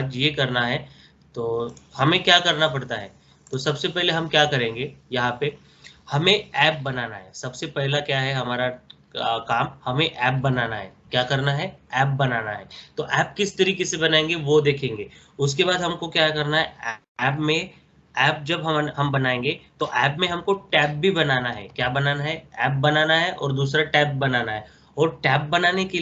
आज ये करना है। तो हमें क्या करना पड़ता है, तो सबसे पहले हम क्या करेंगे, यहाँ पे हमें ऐप बनाना है। सबसे पहला क्या है हमारा काम, हमें ऐप बनाना है। क्या करना है, ऐप बनाना है। तो ऐप किस तरीके से बनाएंगे वो देखेंगे। उसके बाद हमको क्या करना है, ऐप में, ऐप जब हम बनाएंगे तो ऐप में हमको टैब भी बनाना है। क्या बनाना है, ऐप बनाना है और दूसरा टैब बनाना है। और टैब बनाने के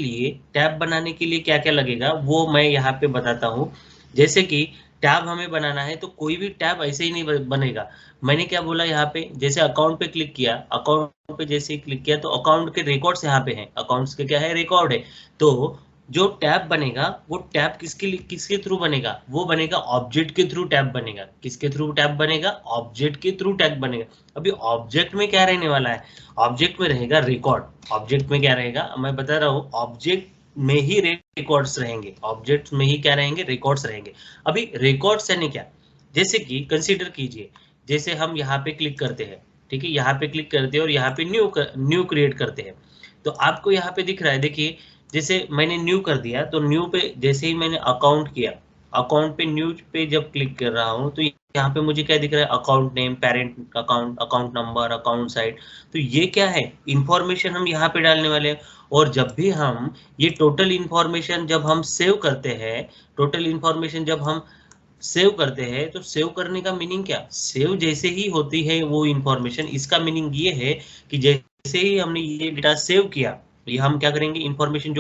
लिए क्या क्या लगेगा वो मैं यहाँ पे बताता हूँ। जैसे कि टैब हमें बनाना है तो कोई भी टैब ऐसे ही नहीं बनेगा। मैंने क्या बोला, यहाँ पे जैसे अकाउंट पे क्लिक किया, अकाउंट पे जैसे ही क्लिक किया तो अकाउंट के रिकॉर्ड्स यहाँ पे हैं, अकाउंट्स के क्या है, रिकॉर्ड है। तो जो टैब बनेगा वो टैब किसके थ्रू बनेगा, वो बनेगा ऑब्जेक्ट के थ्रू टैब बनेगा। किसके थ्रू टैब बनेगा, ऑब्जेक्ट के थ्रू टैब बनेगा। अभी ऑब्जेक्ट में क्या रहने वाला है, ऑब्जेक्ट में रहेगा रिकॉर्ड। ऑब्जेक्ट में क्या रहेगा, मैं बता रहा हूँ, ऑब्जेक्ट में ही रिकॉर्ड्स रहेंगे, ऑब्जेक्ट में ही क्या रहेंगे, रिकॉर्ड्स रहेंगे। अभी रिकॉर्ड्स यानी क्या, जैसे कि कंसीडर कीजिए, जैसे हम यहाँ पे क्लिक करते हैं, ठीक है, यहाँ पे क्लिक करते हैं और यहाँ पे न्यू क्रिएट करते हैं। तो आपको यहाँ पे दिख रहा है, देखिए जैसे मैंने न्यू कर दिया तो न्यू पे जैसे ही मैंने अकाउंट किया, अकाउंट पे न्यू पे जब क्लिक कर रहा हूँ तो यहाँ पे मुझे क्या दिख रहा है, account name, parent account, account number, account site. तो ये क्या है, इंफॉर्मेशन हम यहाँ पे डालने वाले हैं। और जब भी हम ये टोटल इंफॉर्मेशन जब हम सेव करते हैं, टोटल इंफॉर्मेशन जब हम सेव करते हैं तो सेव करने का मीनिंग क्या, सेव जैसे ही होती है वो इंफॉर्मेशन, इसका मीनिंग ये है कि जैसे ही हमने ये डेटा सेव किया, ये हम क्या करेंगे, इंफॉर्मेशन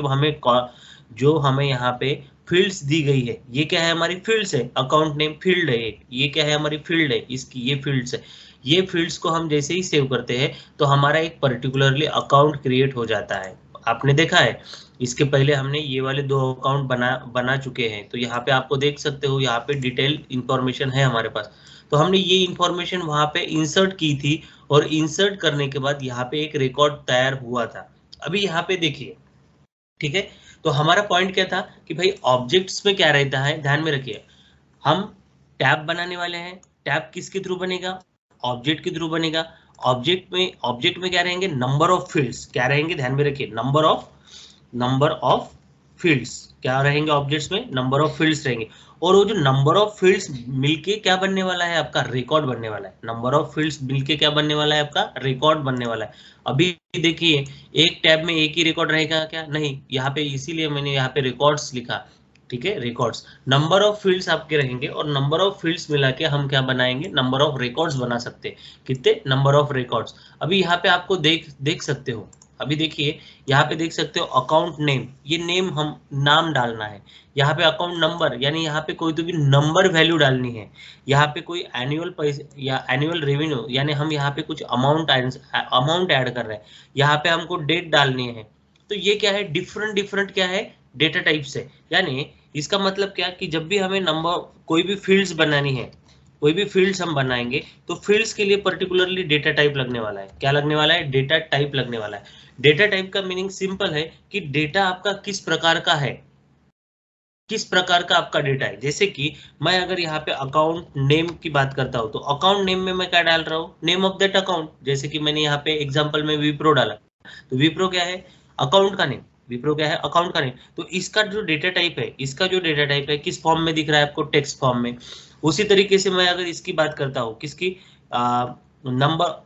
जो हमें यहाँ पे फील्ड्स दी गई है, ये क्या है, हमारी फील्ड्स है। अकाउंट नेम फील्ड है, ये क्या है, हमारी फील्ड है, इसकी ये फील्ड्स है। ये फील्ड्स को हम जैसे ही सेव करते हैं तो हमारा एक पर्टिकुलरली अकाउंट क्रिएट हो जाता है। आपने देखा है, इसके पहले हमने ये वाले 2 अकाउंट बना चुके हैं। तो यहाँ पे आपको देख सकते हो, यहाँ पे डिटेल इंफॉर्मेशन है हमारे पास। तो हमने ये इंफॉर्मेशन वहां पे इंसर्ट की थी और इंसर्ट करने के बाद यहाँ पे एक रिकॉर्ड तैयार हुआ था। अभी यहाँ पे देखिए, ठीक है, तो हमारा पॉइंट क्या था कि भाई ऑब्जेक्ट्स में क्या रहता है, ध्यान में रखिए, हम टैब बनाने वाले हैं। टैब किसके थ्रू बनेगा, ऑब्जेक्ट के थ्रू बनेगा। ऑब्जेक्ट में क्या रहेंगे, नंबर ऑफ फील्ड्स क्या रहेंगे, ध्यान में रखिए, नंबर ऑफ फील्ड्स क्या रहेंगे, ऑब्जेक्ट्स में नंबर ऑफ फील्ड्स रहेंगे। और वो जो नंबर ऑफ फील्ड्स मिलके क्या बनने वाला है, आपका रिकॉर्ड बनने वाला है। नंबर ऑफ फील्ड्स मिलके क्या बनने वाला है, आपका रिकॉर्ड बनने वाला है। अभी देखिए, एक टैब में एक ही रिकॉर्ड रहेगा क्या, नहीं, यहाँ पे इसीलिए मैंने यहाँ पे रिकॉर्ड्स लिखा, ठीक है, रिकॉर्ड्स। नंबर ऑफ फील्ड्स आपके रहेंगे और नंबर ऑफ फील्ड्स मिला के हम क्या बनाएंगे, नंबर ऑफ रिकॉर्ड्स बना सकते हैं। कितने, नंबर ऑफ रिकॉर्ड्स। अभी यहाँ पे आपको देख सकते हो, अभी देखिए यहाँ पे देख सकते हो अकाउंट नेम, ये नेम हम नाम डालना है। यहाँ पे अकाउंट नंबर, यानी यहाँ पे कोई तो भी नंबर वैल्यू डालनी है। यहाँ पे कोई एनुअल पैसे या एनुअल रेवेन्यू, यानी हम यहाँ पे कुछ अमाउंट ऐड कर रहे हैं। यहाँ पे हमको डेट डालनी है। तो ये क्या है, डिफरेंट क्या है, डेटा टाइप्स है। यानी इसका मतलब क्या कि जब भी हमें नंबर कोई भी फील्ड्स बनानी है, कोई भी फील्ड्स हम बनाएंगे तो फील्ड्स के लिए पर्टिकुलरली डेटा टाइप लगने वाला है। क्या लगने वाला है, डेटा टाइप लगने वाला है। डेटा टाइप का मीनिंग सिंपल है कि डेटा आपका किस प्रकार का है, किस प्रकार का आपका डेटा है। जैसे कि मैं अगर यहाँ पे अकाउंट नेम की बात करता हूँ तो अकाउंट नेम में मैं क्या डाल रहा हूँ, नेम ऑफ दैट अकाउंट। जैसे कि मैंने यहाँ पे एग्जांपल में विप्रो डाला, तो विप्रो क्या है, अकाउंट का नेम। विप्रो क्या है, अकाउंट का नेम। तो इसका जो डेटा टाइप है, किस फॉर्म में दिख रहा है आपको, टेक्स्ट फॉर्म में। उसी तरीके से मैं अगर इसकी बात करता हूँ, किसकी, नंबर,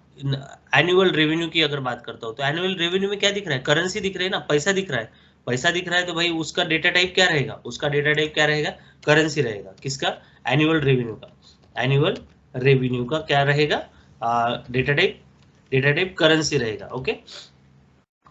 एनुअल रेवेन्यू की अगर बात करता हूँ तो एनुअल रेवेन्यू में क्या दिख रहा है, करेंसी दिख रही है ना, पैसा दिख रहा है। पैसा दिख रहा है तो भाई उसका डेटा टाइप क्या रहेगा, करेंसी रहेगा। किसका, एनुअल रेवेन्यू का। एनुअल रेवेन्यू का क्या रहेगा, डेटा टाइप करेंसी रहेगा। ओके,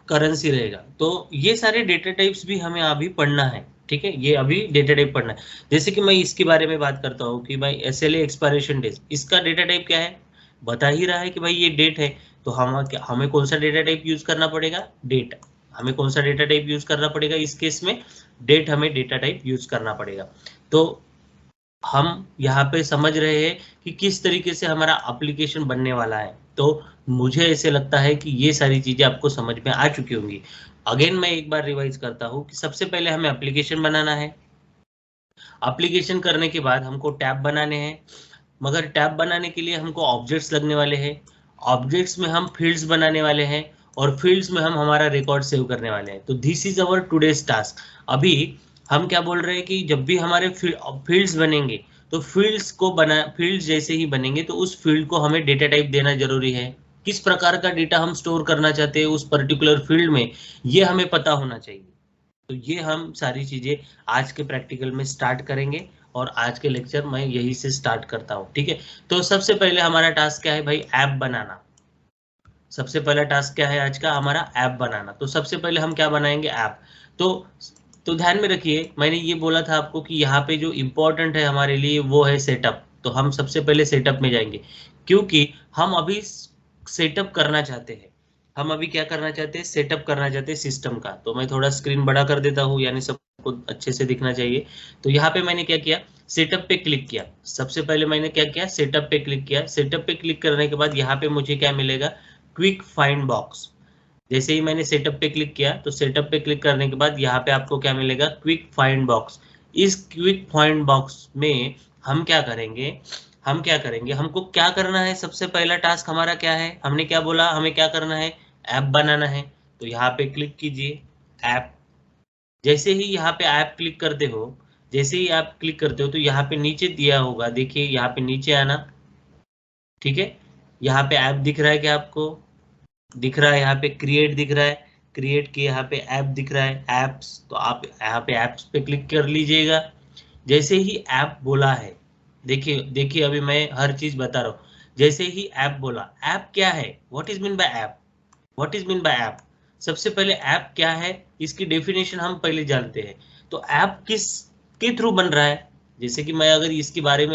करेंसी रहेगा। तो ये सारे डेटा टाइप्स भी हमें अभी पढ़ना है, ठीक है, ये अभी डेटा टाइप पढ़ना है। जैसे कि मैं इसके बारे में बात करता हूँ कि भाई SLA एक्सपायरेशन डेट, इसका डेटा टाइप क्या है, बता ही रहा है कि भाई ये डेट है। तो हमें कौन सा डेटा टाइप यूज करना पड़ेगा, डेट। हमें कौन सा डेटा टाइप यूज करना पड़ेगा इस केस में, डेट हमें डेटा टाइप यूज करना पड़ेगा। तो हम यहाँ पे समझ रहे हैं कि किस तरीके से हमारा एप्लीकेशन बनने वाला है। तो मुझे ऐसे लगता है कि ये सारी चीजें आपको समझ में आ चुकी होंगी। अगेन मैं एक बार रिवाइज करता हूँ कि सबसे पहले हमें एप्लीकेशन बनाना है। एप्लीकेशन करने के बाद हमको टैब बनाने हैं, मगर टैब बनाने के लिए हमको ऑब्जेक्ट्स लगने वाले हैं। ऑब्जेक्ट्स में हम फील्ड्स बनाने वाले हैं और फील्ड्स में हम हमारा रिकॉर्ड सेव करने वाले हैं। तो this is our today's task. अभी हम क्या बोल रहे हैं कि जब भी हमारे फील्ड्स बनेंगे तो फील्ड्स जैसे ही बनेंगे तो उस फील्ड को हमें डेटा टाइप देना जरूरी है। किस प्रकार का डेटा हम स्टोर करना चाहते हैं उस पर्टिकुलर फील्ड में, ये हमें पता होना चाहिए। तो ये हम सारी चीजें आज के प्रैक्टिकल में स्टार्ट करेंगे और आज के लेक्चर मैं यही से स्टार्ट करता हूँ, ठीक है। तो सबसे पहले हमारा टास्क क्या है भाई, ऐप बनाना। सबसे पहला टास्क क्या है आज का, हमारा ऐप बनाना। तो सबसे पहले हम क्या बनाएंगे, ऐप। तो तो ध्यान में रखिए, मैंने ये बोला था आपको कि यहाँ पे जो इम्पोर्टेंट है हमारे लिए वो है सेटअप। तो हम सबसे पहले सेटअप में जाएंगे, क्योंकि हम अभी सेटअप करना चाहते हैं। हम अभी क्या करना चाहते हैं, सेटअप करना चाहते हैं सिस्टम का। तो मैं थोड़ा स्क्रीन बड़ा कर देता हूँ, यानी सबको अच्छे से दिखना चाहिए। तो यहाँ पे मैंने क्या किया, सेटअप पे क्लिक किया। सबसे पहले मैंने क्या किया, सेटअप पे क्लिक किया। सेटअप पे क्लिक करने के बाद यहाँ पे मुझे क्या मिलेगा, क्विक फाइंड बॉक्स। जैसे ही मैंने सेटअप पे क्लिक किया तो सेटअप पे क्लिक करने के बाद यहाँ पे आपको क्या मिलेगा, क्विक फाइंड बॉक्स। इस क्विक फाइंड बॉक्स में हम क्या करेंगे, हमको क्या करना है, सबसे पहला टास्क हमारा क्या है, हमने क्या बोला, हमें क्या करना है, ऐप बनाना है। तो यहाँ पे क्लिक कीजिए, ऐप। जैसे ही यहाँ पे ऐप क्लिक करते हो, जैसे ही आप क्लिक करते हो तो यहाँ पे नीचे दिया होगा, देखिए यहाँ पे नीचे आना, ठीक है। यहाँ पे ऐप दिख रहा है क्या आपको, दिख रहा है, यहाँ पे क्रिएट दिख रहा है, क्रिएट के यहाँ पे ऐप दिख रहा है, ऐप्स। तो आप यहाँ पे ऐप्स पे क्लिक कर लीजिएगा। जैसे ही ऐप बोला है, देखिए देखिए अभी मैं हर चीज बता रहा हूँ। जैसे ही ऐप बोला, ऐप क्या है, what is mean by app, what is mean by app. सबसे पहले ऐप क्या है, इसकी डेफिनेशन हम पहले जानते हैं। तो ऐप किस के थ्रू बन रहा है, जैसे कि मैं अगर इसके बारे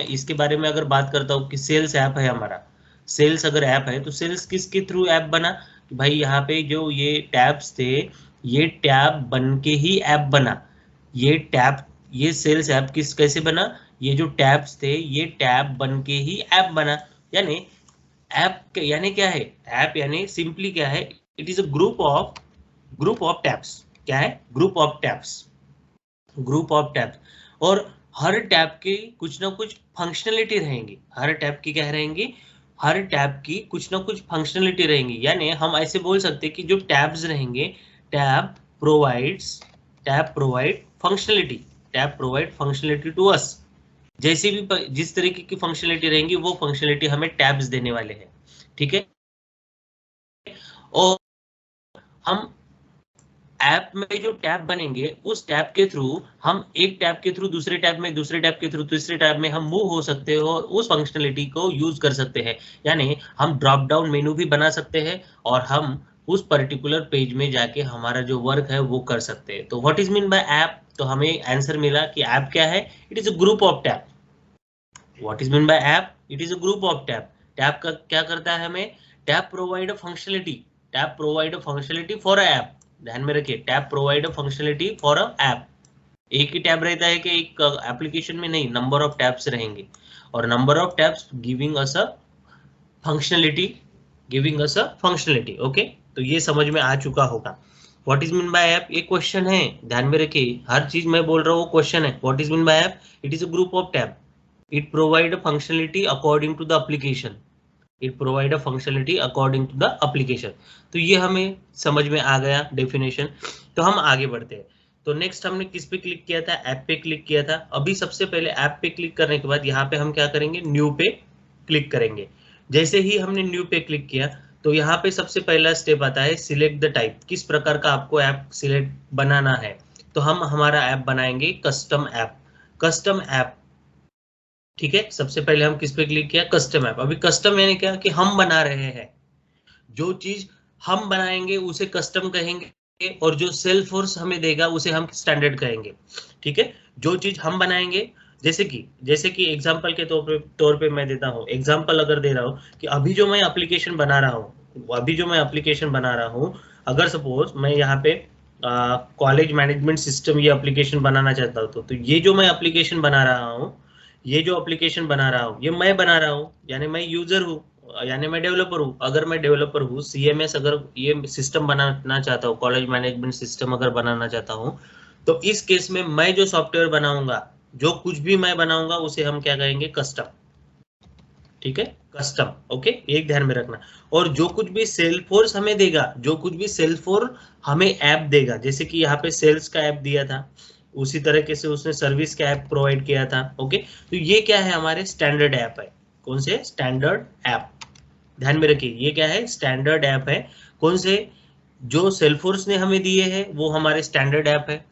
में अगर बात करता हूँ कि सेल्स ऐप है हमारा, सेल्स अगर ऐप है तो सेल्स किसके थ्रू ऐप बना, भाई यहाँ पे जो ये टैब्स थे, ये टैब बन के ही ऐप बना। ये सेल्स ऐप किस कैसे बना, ये जो टैब्स थे ये टैब बन के ही ऐप बना। यानी ऐप यानी क्या है, ऐप यानी सिंपली क्या है, it is a group of tabs. क्या है, ग्रुप ऑफ टैब्स। और हर टैब की कुछ ना कुछ फंक्शनलिटी रहेंगी, हर टैब की क्या रहेंगी, हर टैब की कुछ ना कुछ फंक्शनलिटी रहेंगी। यानी हम ऐसे बोल सकते हैं कि जो टैब्स रहेंगे, tab provide functionality, tab provide functionality to us. जैसे भी जिस तरीके की फंक्शनलिटी रहेंगी वो फंक्शनलिटी हमें टैब्स देने वाले हैं, ठीक है। और हम ऐप में जो टैब बनेंगे उस टैब के थ्रू हम एक टैब के थ्रू दूसरे टैब में, दूसरे टैब के थ्रू तीसरे टैब में हम मूव हो सकते हैं और उस फंक्शनलिटी को यूज कर सकते हैं। यानी हम ड्रॉप डाउन मेनू भी बना सकते हैं और हम उस पर्टिकुलर पेज में जाके हमारा जो वर्क है वो कर सकते हैं। तो what is mean by app, तो हमें आंसर मिला कि ऐप क्या है, it is a group of tab. What is mean by app, it is a group of tab. Tab का क्या करता है हमें, tab provide a functionality, tab provide a functionality for a app. ध्यान में रखिए, tab provide a functionality for a app. एक ही tab रहता है कि एक एप्लीकेशन में, नहीं, नंबर ऑफ टैब्स रहेंगे और number of tabs giving us a functionality, okay. तो ये समझ में आ चुका होगा। What is mean by app, ये क्वेश्चन है, ध्यान में रखिए, हर चीज मैं बोल रहा हूँ क्वेश्चन है। What is mean by app, it is a group of tab, it provide a functionality according to the application, it provide a functionality according to the application। तो ये हमें समझ में आ गया डेफिनेशन। तो हम आगे बढ़ते हैं। तो नेक्स्ट हमने किस पे क्लिक किया था, ऐप पे क्लिक किया था। अभी सबसे पहले ऐप पे क्लिक करने के बाद यहाँ पे हम क्या करेंगे, न्यू पे क्लिक करेंगे। जैसे ही हमने न्यू पे क्लिक किया तो यहाँ पे सबसे पहला स्टेप आता है सिलेक्ट द टाइप, किस प्रकार का आपको ऐप सिलेक्ट बनाना है। तो हम हमारा ऐप बनाएंगे कस्टम ऐप, कस्टम ऐप, ठीक है। सबसे पहले हम किस पे क्लिक किया, कस्टम ऐप। अभी कस्टम यानी क्या, कि हम बना रहे हैं, जो चीज हम बनाएंगे उसे कस्टम कहेंगे और जो सेल्स फोर्स हमें देगा उसे हम स्टैंडर्ड कहेंगे, ठीक है। जो चीज हम बनाएंगे, जैसे कि एग्जांपल के तौर पे मैं देता हूँ एग्जांपल, अगर दे रहा हूँ कि अभी जो मैं एप्लीकेशन बना रहा हूँ, अगर सपोज मैं यहाँ पे कॉलेज मैनेजमेंट सिस्टम ये एप्लीकेशन बनाना चाहता हूँ, तो ये जो मैं एप्लीकेशन बना रहा हूँ, ये मैं बना रहा हूँ, यानी मैं यूजर हूँ, यानी मैं डेवलपर हूँ। अगर मैं डेवलपर हूँ, सीएमएस अगर ये सिस्टम बनाना चाहता हूँ, कॉलेज मैनेजमेंट सिस्टम अगर बनाना चाहता हूँ, तो इस केस में मैं जो सॉफ्टवेयर बनाऊंगा, जो कुछ भी मैं बनाऊंगा उसे हम क्या कहेंगे, कस्टम, ठीक है, कस्टम, ओके। एक ध्यान में रखना। और जो कुछ भी सेल्सफोर्स हमें ऐप देगा, जैसे कि यहाँ पे सेल्स का ऐप दिया था, उसी तरीके से उसने सर्विस का ऐप प्रोवाइड किया था। ओके, तो ये क्या है, हमारे स्टैंडर्ड ऐप है। कौन से? Standard app. ध्यान में रखिए, ये क्या है? स्टैंडर्ड ऐप है। कौन से? जो सेल्फोर्स ने हमें दिए हैं वो हमारे स्टैंडर्ड ऐप है।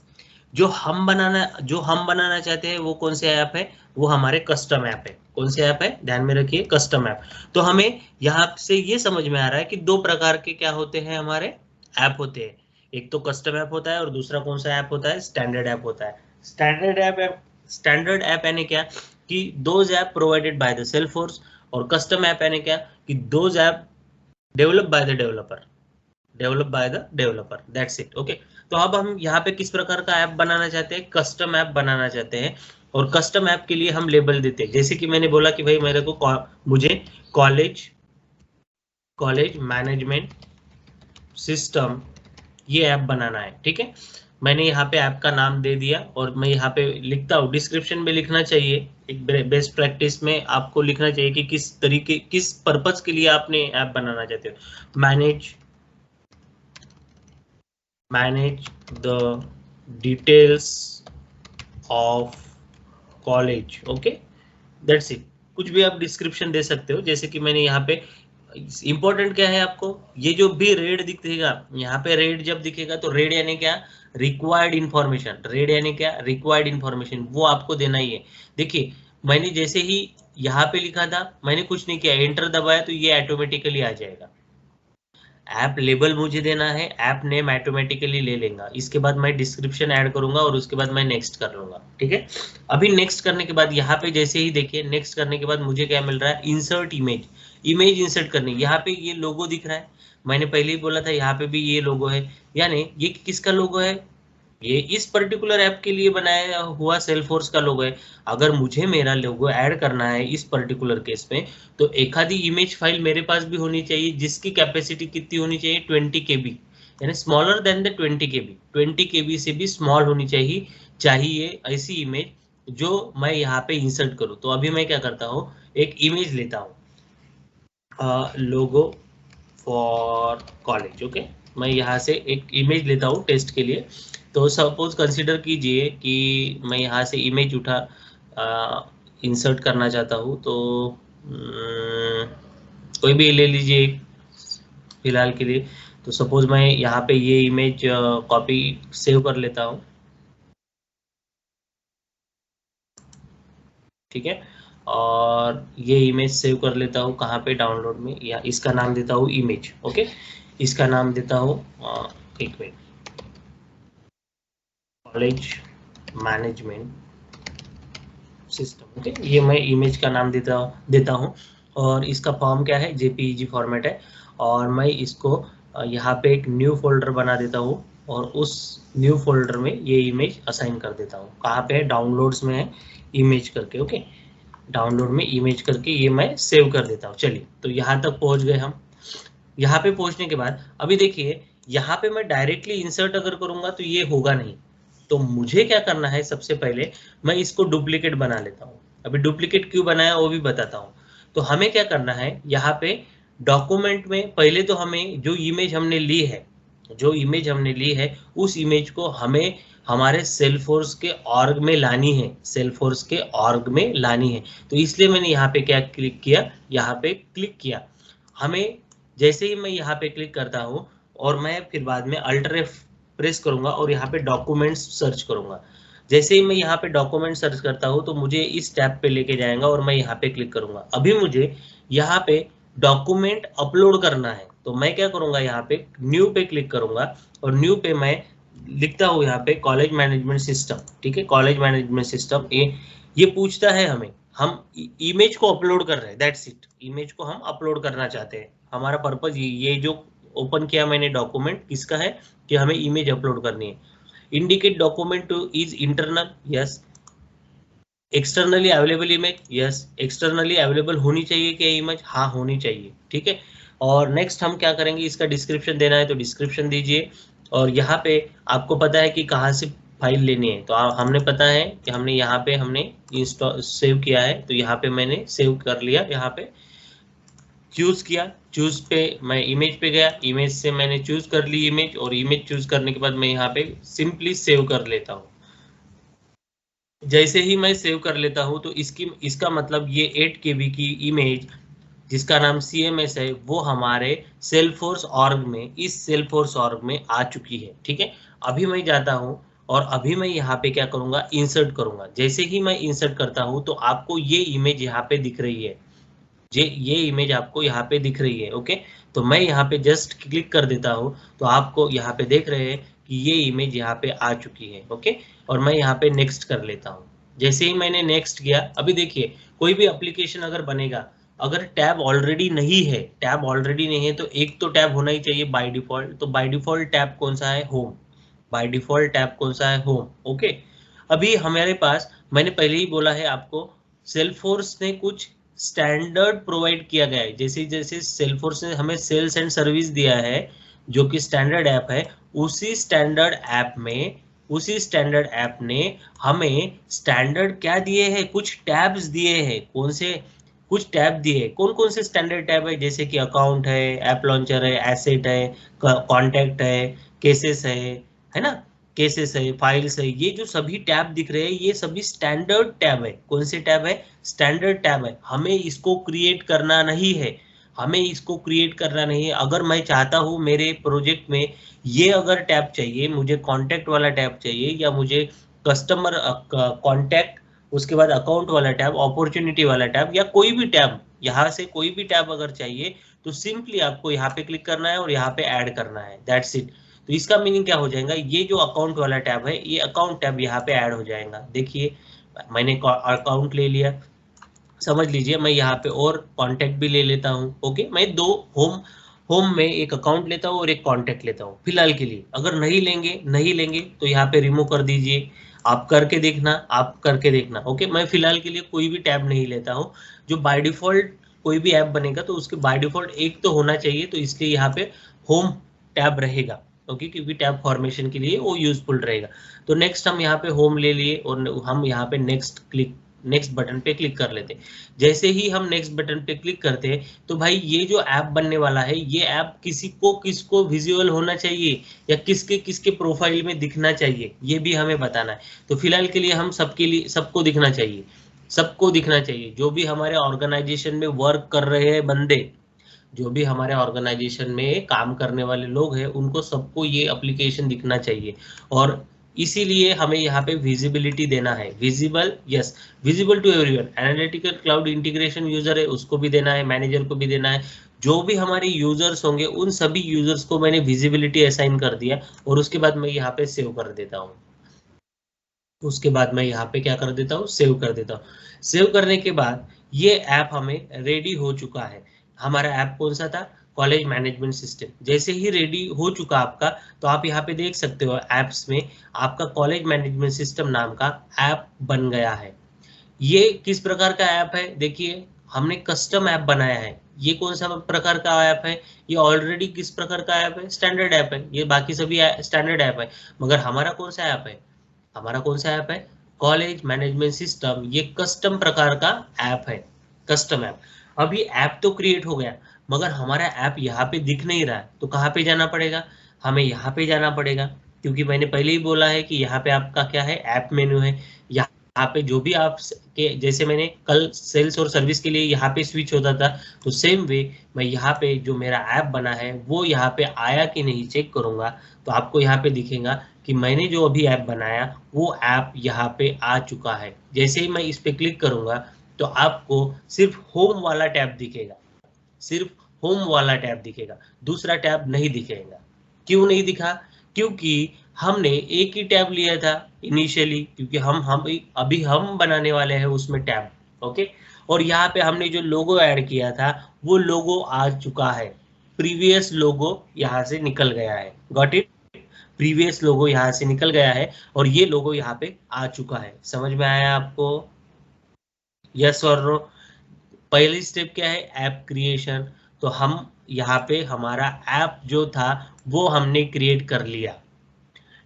जो हम बनाना चाहते हैं वो कौन से ऐप है? वो हमारे कस्टम ऐप है। कौन से ऐप है? ध्यान में रखिए, कस्टम ऐप। तो हमें यहाँ से ये समझ में आ रहा है कि दो प्रकार के क्या होते हैं, हमारे ऐप होते हैं। एक तो कस्टम ऐप होता है और दूसरा कौन सा ऐप होता है? स्टैंडर्ड ऐप होता है। स्टैंडर्ड ऐप यानी क्या कि those app provided by the Salesforce, और कस्टम ऐप यानी क्या कि those app develop by the developer, that's it. Okay, तो अब हम यहाँ पे किस प्रकार का ऐप बनाना चाहते हैं? कस्टम ऐप बनाना चाहते हैं। और कस्टम ऐप के लिए हम लेबल देते हैं, जैसे कि मैंने बोला कि भाई मुझे कॉलेज मैनेजमेंट सिस्टम ये ऐप बनाना है। ठीक है, मैंने यहाँ पे ऐप का नाम दे दिया और मैं यहाँ पे लिखता हूँ, डिस्क्रिप्शन में लिखना चाहिए, एक बेस्ट प्रैक्टिस में आपको लिखना चाहिए कि किस पर्पस के लिए आपने ऐप बनाना चाहते हो। Manage the details of college. Okay, that's it. कुछ भी आप डिस्क्रिप्शन दे सकते हो, जैसे कि मैंने यहाँ पे, इंपॉर्टेंट क्या है आपको, ये जो भी रेड दिखेगा, यहाँ पे रेड जब दिखेगा तो रेड यानी क्या? Required information. रेड यानी क्या? रिक्वायर्ड इन्फॉर्मेशन, वो आपको देना ही है। देखिए, मैंने जैसे ही यहाँ पे लिखा था, मैंने कुछ नहीं किया, एंटर दबाया तो ये ऑटोमेटिकली आ जाएगा। ऐप लेबल मुझे देना है, ऐप नेम ऑटोमेटिकली ले लेगा। इसके बाद मैं डिस्क्रिप्शन ऐड करूंगा और उसके बाद मैं नेक्स्ट कर लूंगा। ठीक है, अभी नेक्स्ट करने के बाद यहाँ पे जैसे ही देखिए, नेक्स्ट करने के बाद मुझे क्या मिल रहा है? इंसर्ट इमेज इंसर्ट करनी। यहाँ पे ये लोगो दिख रहा है, मैंने पहले ही बोला था यहाँ पे भी ये लोगो है। यानी ये किसका लोगो है? ये इस पर्टिकुलर ऐप के लिए बनाया हुआ सेल्फोर्स का लोगो है। अगर मुझे मेरा लोगो ऐड करना है इस पर्टिकुलर केस में, तो एक आधी इमेज फाइल मेरे पास भी होनी चाहिए, जिसकी कैपेसिटी कितनी होनी चाहिए? 20 KB, यानी smaller than the 20 KB। 20 KB से भी स्मॉल होनी चाहिए ऐसी इमेज जो मैं यहाँ पे इंसर्ट करूँ। तो अभी मैं क्या करता हूँ, एक इमेज लेता हूँ, लोगो फॉर कॉलेज। ओके, मैं यहाँ से एक इमेज लेता हूँ टेस्ट के लिए। तो सपोज कंसीडर कीजिए कि मैं यहाँ से इमेज इंसर्ट करना चाहता हूँ, तो कोई भी ले लीजिए फिलहाल के लिए। तो सपोज मैं यहाँ पे ये इमेज कॉपी सेव कर लेता हूँ। ठीक है, और ये इमेज सेव कर लेता हूँ कहाँ पे? डाउनलोड में, या इसका नाम देता हूँ इमेज। ओके, इसका नाम देता हूँ एक minute, college management system. Okay, ये मैं इमेज का नाम देता हूँ और इसका फॉर्म क्या है? JPEG फॉर्मेट है। और मैं इसको यहाँ पे एक न्यू फोल्डर बना देता हूँ और उस न्यू फोल्डर में ये इमेज असाइन कर देता हूँ। कहाँ पे है? डाउनलोड्स में है, इमेज करके। ओके, डाउनलोड में इमेज करके ये मैं सेव कर देता हूँ। चलिए, तो यहाँ तक पहुँच गए हम। यहाँ पे पहुँचने के बाद अभी देखिए, यहाँ पे मैं डायरेक्टली इंसर्ट अगर करूँगा तो ये होगा नहीं। तो मुझे क्या करना है? सबसे पहले मैं इसको डुप्लीकेट बना लेता हूँ। अभी डुप्लीकेट क्यों बनाया वो भी बताता हूँ। तो हमें क्या करना है, यहाँ पे डॉक्यूमेंट में पहले तो हमें जो इमेज हमने ली है उस इमेज को हमें हमारे सेल्फोर्स के ऑर्ग में लानी है। तो इसलिए मैंने यहाँ पे क्या क्लिक किया? यहाँ पे क्लिक किया। हमें जैसे ही मैं यहाँ पे क्लिक करता हूँ और मैं फिर बाद में अल्टर F प्रेस करूंगा और यहाँ पे डॉक्यूमेंट्स सर्च करूंगा। जैसे ही मैं यहाँ पे डॉक्यूमेंट सर्च करता हूँ तो मुझे इस टैब पे लेके जाएगा और मैं यहाँ पे क्लिक करूंगा। अभी मुझे यहाँ पे डॉक्यूमेंट अपलोड करना है, तो मैं क्या करूंगा? यहाँ पे न्यू पे क्लिक करूंगा और न्यू पे मैं लिखता हूँ यहाँ पे कॉलेज मैनेजमेंट सिस्टम। ठीक है, कॉलेज मैनेजमेंट सिस्टम। ये पूछता है हमें, हम इमेज को अपलोड कर रहे हैं, दैट्स इट। इमेज को हम अपलोड करना चाहते हैं। हमारा पर्पज ये जो ओपन किया मैंने डॉक्यूमेंट किसका है कि हमें इमेज अपलोड करनी है। Indicate document two is internal, yes. Externally available image, yes. Externally available होनी चाहिए क्या इमेज? हाँ, होनी चाहिए। ठीक है, और नेक्स्ट हम क्या करेंगे? इसका डिस्क्रिप्शन देना है तो डिस्क्रिप्शन दीजिए। और यहाँ पे आपको पता है कि कहाँ से फाइल लेनी है, तो हमने पता है कि हमने यहाँ पे इंस्टॉल सेव किया है, तो यहाँ पे मैंने सेव कर लिया। यहाँ पे चूज किया, चूज पे मैं इमेज पे गया, इमेज से मैंने चूज कर ली इमेज, और इमेज चूज करने के बाद मैं यहाँ पे सिंपली सेव कर लेता हूँ। जैसे ही मैं सेव कर लेता हूं तो इसका मतलब ये 8 KB की इमेज जिसका नाम CMS है वो हमारे सेल्फोर्स ऑर्ग में, इस सेल्फोर्स ऑर्ग में आ चुकी है। ठीक है, अभी मैं जाता हूं और अभी मैं यहाँ पे क्या करूंगा, इंसर्ट करूंगा। जैसे ही मैं इंसर्ट करता हूं तो आपको ये इमेज यहाँ पे दिख रही है, ये इमेज आपको यहाँ पे दिख रही है। ओके, तो मैं यहाँ पे जस्ट क्लिक कर देता हूँ तो आपको यहाँ पे देख रहे हैं कि ये इमेज यहाँ पे आ चुकी है। ओके, और मैं यहाँ पे नेक्स्ट कर लेता हूँ। जैसे ही मैंने नेक्स्ट किया, अभी देखिए कोई भी एप्लीकेशन अगर बनेगा, अगर टैब ऑलरेडी नहीं है, टैब ऑलरेडी नहीं है तो एक तो टैब होना ही चाहिए बाय डिफॉल्ट। तो बाय डिफॉल्ट टैब कौन सा है, होम। बाय डिफॉल्ट टैब कौन सा है, होम। ओके, अभी हमारे पास, मैंने पहले ही बोला है आपको, सेल्फोर्स ने कुछ स्टैंडर्ड प्रोवाइड किया गया है। जैसे जैसे सेल्फोर्स ने हमें सेल्स एंड सर्विस दिया है जो कि स्टैंडर्ड ऐप है, उसी स्टैंडर्ड ऐप में, उसी स्टैंडर्ड ऐप ने हमें स्टैंडर्ड क्या दिए हैं, कुछ टैब्स दिए हैं। कौन से, कुछ टैब दिए। कौन कौन से स्टैंडर्ड टैब है, जैसे कि अकाउंट है, ऐप लॉन्चर है, एसेट है, कॉन्टैक्ट है, केसेस है ना, केसेस है, फाइल्स है, ये जो सभी टैब दिख रहे हैं ये सभी स्टैंडर्ड टैब है। कौन से टैब है, स्टैंडर्ड टैब है। हमें इसको क्रिएट करना नहीं है, हमें इसको क्रिएट करना नहीं है। अगर मैं चाहता हूँ मेरे प्रोजेक्ट में ये अगर टैब चाहिए, मुझे कॉन्टैक्ट वाला टैब चाहिए, या मुझे कस्टमर कॉन्टैक्ट, उसके बाद अकाउंट वाला टैब, अपॉर्चुनिटी वाला टैब, या कोई भी टैब, यहाँ से कोई भी टैब अगर चाहिए तो सिंपली आपको यहाँ पे क्लिक करना है और यहाँ पे ऐड करना है, दैट्स इट। तो इसका मीनिंग क्या हो जाएगा, ये जो अकाउंट वाला टैब है ये अकाउंट टैब यहाँ पे ऐड हो जाएगा। देखिए मैंने अकाउंट ले लिया, समझ लीजिए मैं यहाँ पे और कॉन्टैक्ट भी ले लेता हूँ। ओके, मैं दो, होम होम में एक अकाउंट लेता हूँ और एक कॉन्टैक्ट लेता हूँ फिलहाल के लिए। अगर नहीं लेंगे तो यहाँ पे रिमूव कर दीजिए। आप करके देखना, आप करके देखना। ओके, मैं फिलहाल के लिए कोई भी टैब नहीं लेता हूँ। जो बाय डिफॉल्ट कोई भी ऐप बनेगा तो उसके बाय डिफॉल्ट एक तो होना चाहिए, तो इसलिए यहाँ पे होम टैब रहेगा। ओके, क्योंकि टैब फॉर्मेशन के लिए वो यूजफुल रहेगा। तो नेक्स्ट हम यहाँ पे होम ले लिए और हम यहाँ पे नेक्स्ट बटन पे क्लिक कर लेते हैं। जैसे ही हम नेक्स्ट बटन पे क्लिक करते हैं तो भाई ये जो ऐप बनने वाला है, ये ऐप किसको विजुअल होना चाहिए या किसके किसके प्रोफाइल में दिखना चाहिए, ये भी हमें बताना है। तो फिलहाल के लिए हम सबके लिए, सबको दिखना चाहिए, सबको दिखना चाहिए। जो भी हमारे ऑर्गेनाइजेशन में वर्क कर रहे हैं बंदे, जो भी हमारे ऑर्गेनाइजेशन में काम करने वाले लोग हैं, उनको सबको ये एप्लीकेशन दिखना चाहिए। और इसीलिए हमें यहाँ पे विजिबिलिटी देना है, visible, yes, visible to everyone. Analytical cloud integration user है उसको भी देना है, मैनेजर को भी देना है। जो भी हमारे यूजर्स होंगे उन सभी यूजर्स को मैंने विजिबिलिटी असाइन कर दिया और उसके बाद मैं यहाँ पे सेव कर देता हूँ। उसके बाद मैं यहाँ पे क्या कर देता हूँ, सेव कर देता हूँ। सेव करने के बाद ये ऐप हमें रेडी हो चुका है। हमारा ऐप कौन सा था, कॉलेज मैनेजमेंट सिस्टम। जैसे ही रेडी हो चुका आपका, तो आप यहाँ पे देख सकते हो ऐप्स में आपका कॉलेज मैनेजमेंट सिस्टम नाम का ऐप बन गया है। ये किस प्रकार का ऐप है, देखिए हमने कस्टम ऐप बनाया है। ये कौन सा प्रकार का ऐप है, ये ऑलरेडी किस प्रकार का ऐप है, स्टैंडर्ड ऐप है। ये बाकी सभी स्टैंडर्ड ऐप है, मगर हमारा कौन सा ऐप है, हमारा कौन सा ऐप है, कॉलेज मैनेजमेंट सिस्टम। ये कस्टम प्रकार का ऐप है, कस्टम ऐप। अभी ऐप तो क्रिएट हो गया मगर हमारा ऐप यहाँ पे दिख नहीं रहा है, तो कहाँ पे जाना पड़ेगा, हमें यहाँ पे जाना पड़ेगा। क्योंकि मैंने पहले ही बोला है कि यहाँ पे आपका क्या है, ऐप मेन्यू है। यहाँ पे जो भी आप के, जैसे मैंने कल सेल्स और सर्विस के लिए यहाँ पे स्विच होता था, तो सेम वे मैं यहाँ पे जो मेरा ऐप बना है वो यहाँ पे आया कि नहीं चेक करूंगा, तो आपको यहाँ पे दिखेगा कि मैंने जो अभी ऐप बनाया वो ऐप यहाँ पे आ चुका है। जैसे ही मैं इस पे क्लिक करूंगा तो आपको सिर्फ होम वाला टैब दिखेगा, सिर्फ होम वाला टैब दिखेगा, दूसरा टैब नहीं दिखेगा। क्यों नहीं दिखा, क्योंकि हमने एक ही टैब लिया था इनिशियली, क्योंकि हम अभी हम बनाने वाले हैं उसमें टैब। ओके, और यहाँ पे हमने जो लोगो ऐड किया था वो लोगो आ चुका है, प्रीवियस लोगो यहाँ से निकल गया है। गॉट इट, प्रीवियस लोगो यहाँ से निकल गया है और ये लोगो यहाँ पे आ चुका है। समझ में आया आपको, यस और नो। पहली स्टेप क्या है, ऐप क्रिएशन। तो हम यहाँ पे हमारा ऐप जो था वो हमने क्रिएट कर लिया।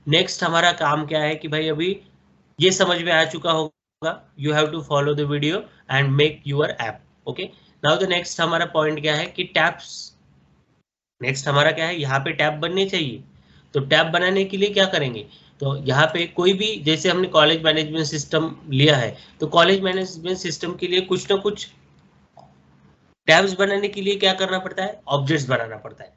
नेक्स्ट हमारा काम क्या है कि भाई अभी ये समझ में आ चुका होगा, you have to follow the video and make your app. Okay, now the next हमारा पॉइंट क्या है कि टैब्स। नेक्स्ट हमारा क्या है, यहाँ पे टैब बनने चाहिए। तो टैब बनाने के लिए क्या करेंगे, तो यहाँ पे कोई भी, जैसे हमने कॉलेज मैनेजमेंट सिस्टम लिया है, तो कॉलेज मैनेजमेंट सिस्टम के लिए कुछ ना कुछ टैब्स बनाने के लिए क्या करना पड़ता है, ऑब्जेक्ट्स बनाना पड़ता है।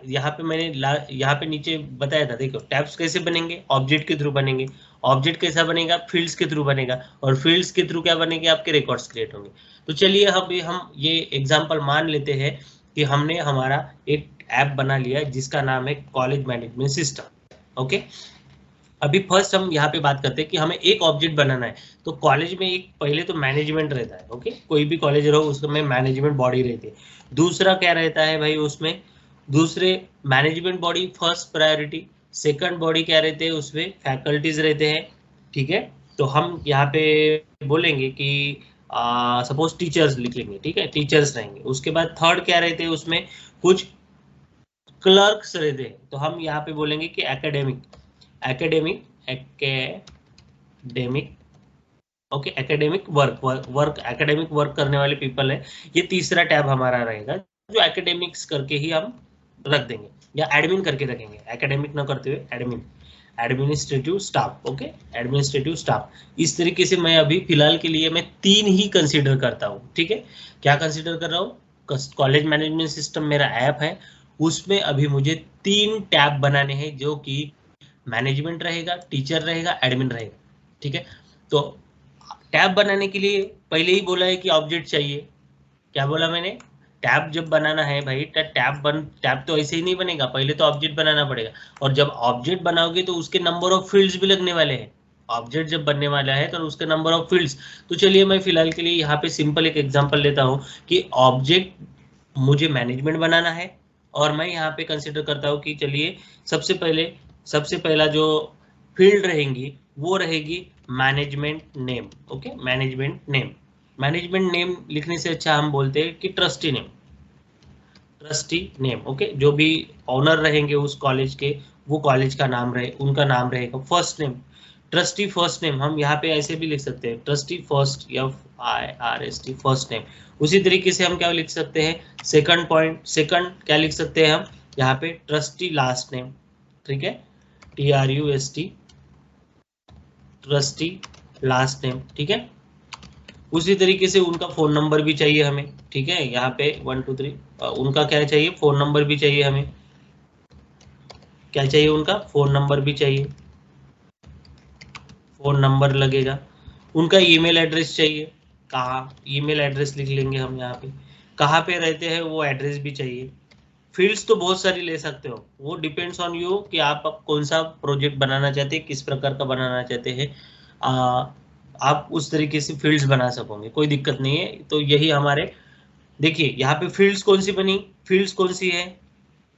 यहाँ पे मैंने यहाँ पे नीचे बताया था, देखो टैब्स कैसे बनेंगे, ऑब्जेक्ट के थ्रू बनेंगे। ऑब्जेक्ट कैसा बनेगा, फील्ड्स के थ्रू बनेगा, और फील्ड्स के थ्रू क्या बनेंगे, आपके रिकॉर्ड्स क्रिएट होंगे। तो चलिए अभी हम ये एग्जांपल मान लेते हैं कि हमने हमारा एक ऐप बना लिया है जिसका नाम है कॉलेज मैनेजमेंट सिस्टम। ओके, अभी फर्स्ट हम यहाँ पे बात करते हैं कि हमें एक ऑब्जेक्ट बनाना है। तो कॉलेज में एक पहले तो मैनेजमेंट रहता है, ओके, कोई भी कॉलेज रहो उसमें मैनेजमेंट बॉडी रहती है। दूसरा क्या रहता है भाई, उसमें दूसरे management body first priority, second body क्या रहते हैं, उसमें फैकल्टीज रहते हैं, ठीक है। तो हम यहाँ पे बोलेंगे कि सपोज टीचर्स लिख लेंगे, ठीक है, टीचर्स रहेंगे। उसके बाद थर्ड क्या रहते हैं, उसमें कुछ क्लर्क्स रहते हैं, तो हम यहाँ पे बोलेंगे कि academic academic academic okay, academic work academic work करने वाले पीपल है। ये तीसरा टैब हमारा रहेगा, जो एकेडमिक्स करके ही हम रख देंगे, या एडमिन करके रखेंगे, एकेडमिक ना करते हुए admin, administrative staff. Okay, administrative staff. इस तरीके से मैं अभी फिलहाल के लिए मैं 3 ही कंसीडर करता हूँ, ठीक है। क्या कंसीडर कर रहा हूँ, कॉलेज मैनेजमेंट सिस्टम मेरा ऐप है, उसमें अभी मुझे 3 टैब बनाने हैं, जो कि मैनेजमेंट रहेगा, टीचर रहेगा, एडमिन रहेगा, ठीक है। तो टैब बनाने के लिए पहले ही बोला है कि ऑब्जेक्ट चाहिए। क्या बोला मैंने, टैब जब बनाना है भाई, टैब तो ऐसे ही नहीं बनेगा, पहले तो ऑब्जेक्ट बनाना पड़ेगा। और जब ऑब्जेक्ट बनाओगे तो उसके नंबर ऑफ फील्ड्स भी लगने वाले हैं। ऑब्जेक्ट जब बनने वाला है तो उसके नंबर ऑफ फील्ड्स। तो चलिए मैं फिलहाल के लिए यहाँ पे सिंपल एक एग्जांपल लेता हूँ कि ऑब्जेक्ट मुझे मैनेजमेंट बनाना है, और मैं यहाँ पे कंसिडर करता हूँ कि चलिए सबसे पहला जो फील्ड रहेंगी वो रहेगी management name. Okay, management name. Management name लिखने से अच्छा हम बोलते हैं कि trustee name, trustee name. Okay, जो भी ऑनर रहेंगे उस कॉलेज के, वो कॉलेज का नाम रहे, उनका नाम रहेगा। First name, trustee first name, हम यहाँ पे ऐसे भी लिख सकते हैं, trustee first, FIRST first name. उसी तरीके से हम क्या लिख सकते हैं, सेकंड पॉइंट, सेकंड क्या लिख सकते हैं हम यहाँ पे, ट्रस्टी लास्ट नेम, ठीक है, TRUST, ट्रस्टी लास्ट नेम, ठीक है। उसी तरीके से उनका फोन नंबर भी चाहिए हमें, ठीक है, यहाँ पे 1 2 3 उनका क्या चाहिए, फोन नंबर भी चाहिए हमें। क्या चाहिए, उनका फोन नंबर भी चाहिए, फोन नंबर लगेगा। उनका ईमेल एड्रेस चाहिए, कहाँ, ईमेल एड्रेस लिख लेंगे हम यहाँ पे, कहाँ पे रहते हैं वो एड्रेस भी चाहिए। फील्ड्स तो बहुत सारी ले सकते हो, वो डिपेंड्स ऑन यू कि आप कौन सा प्रोजेक्ट बनाना चाहते हैं, किस प्रकार का बनाना चाहते हैं। आप उस तरीके से फील्ड्स बना सकोगे, कोई दिक्कत नहीं है। तो यही हमारे, देखिए यहाँ पे फील्ड्स कौन सी बनी, फील्ड्स कौन सी है,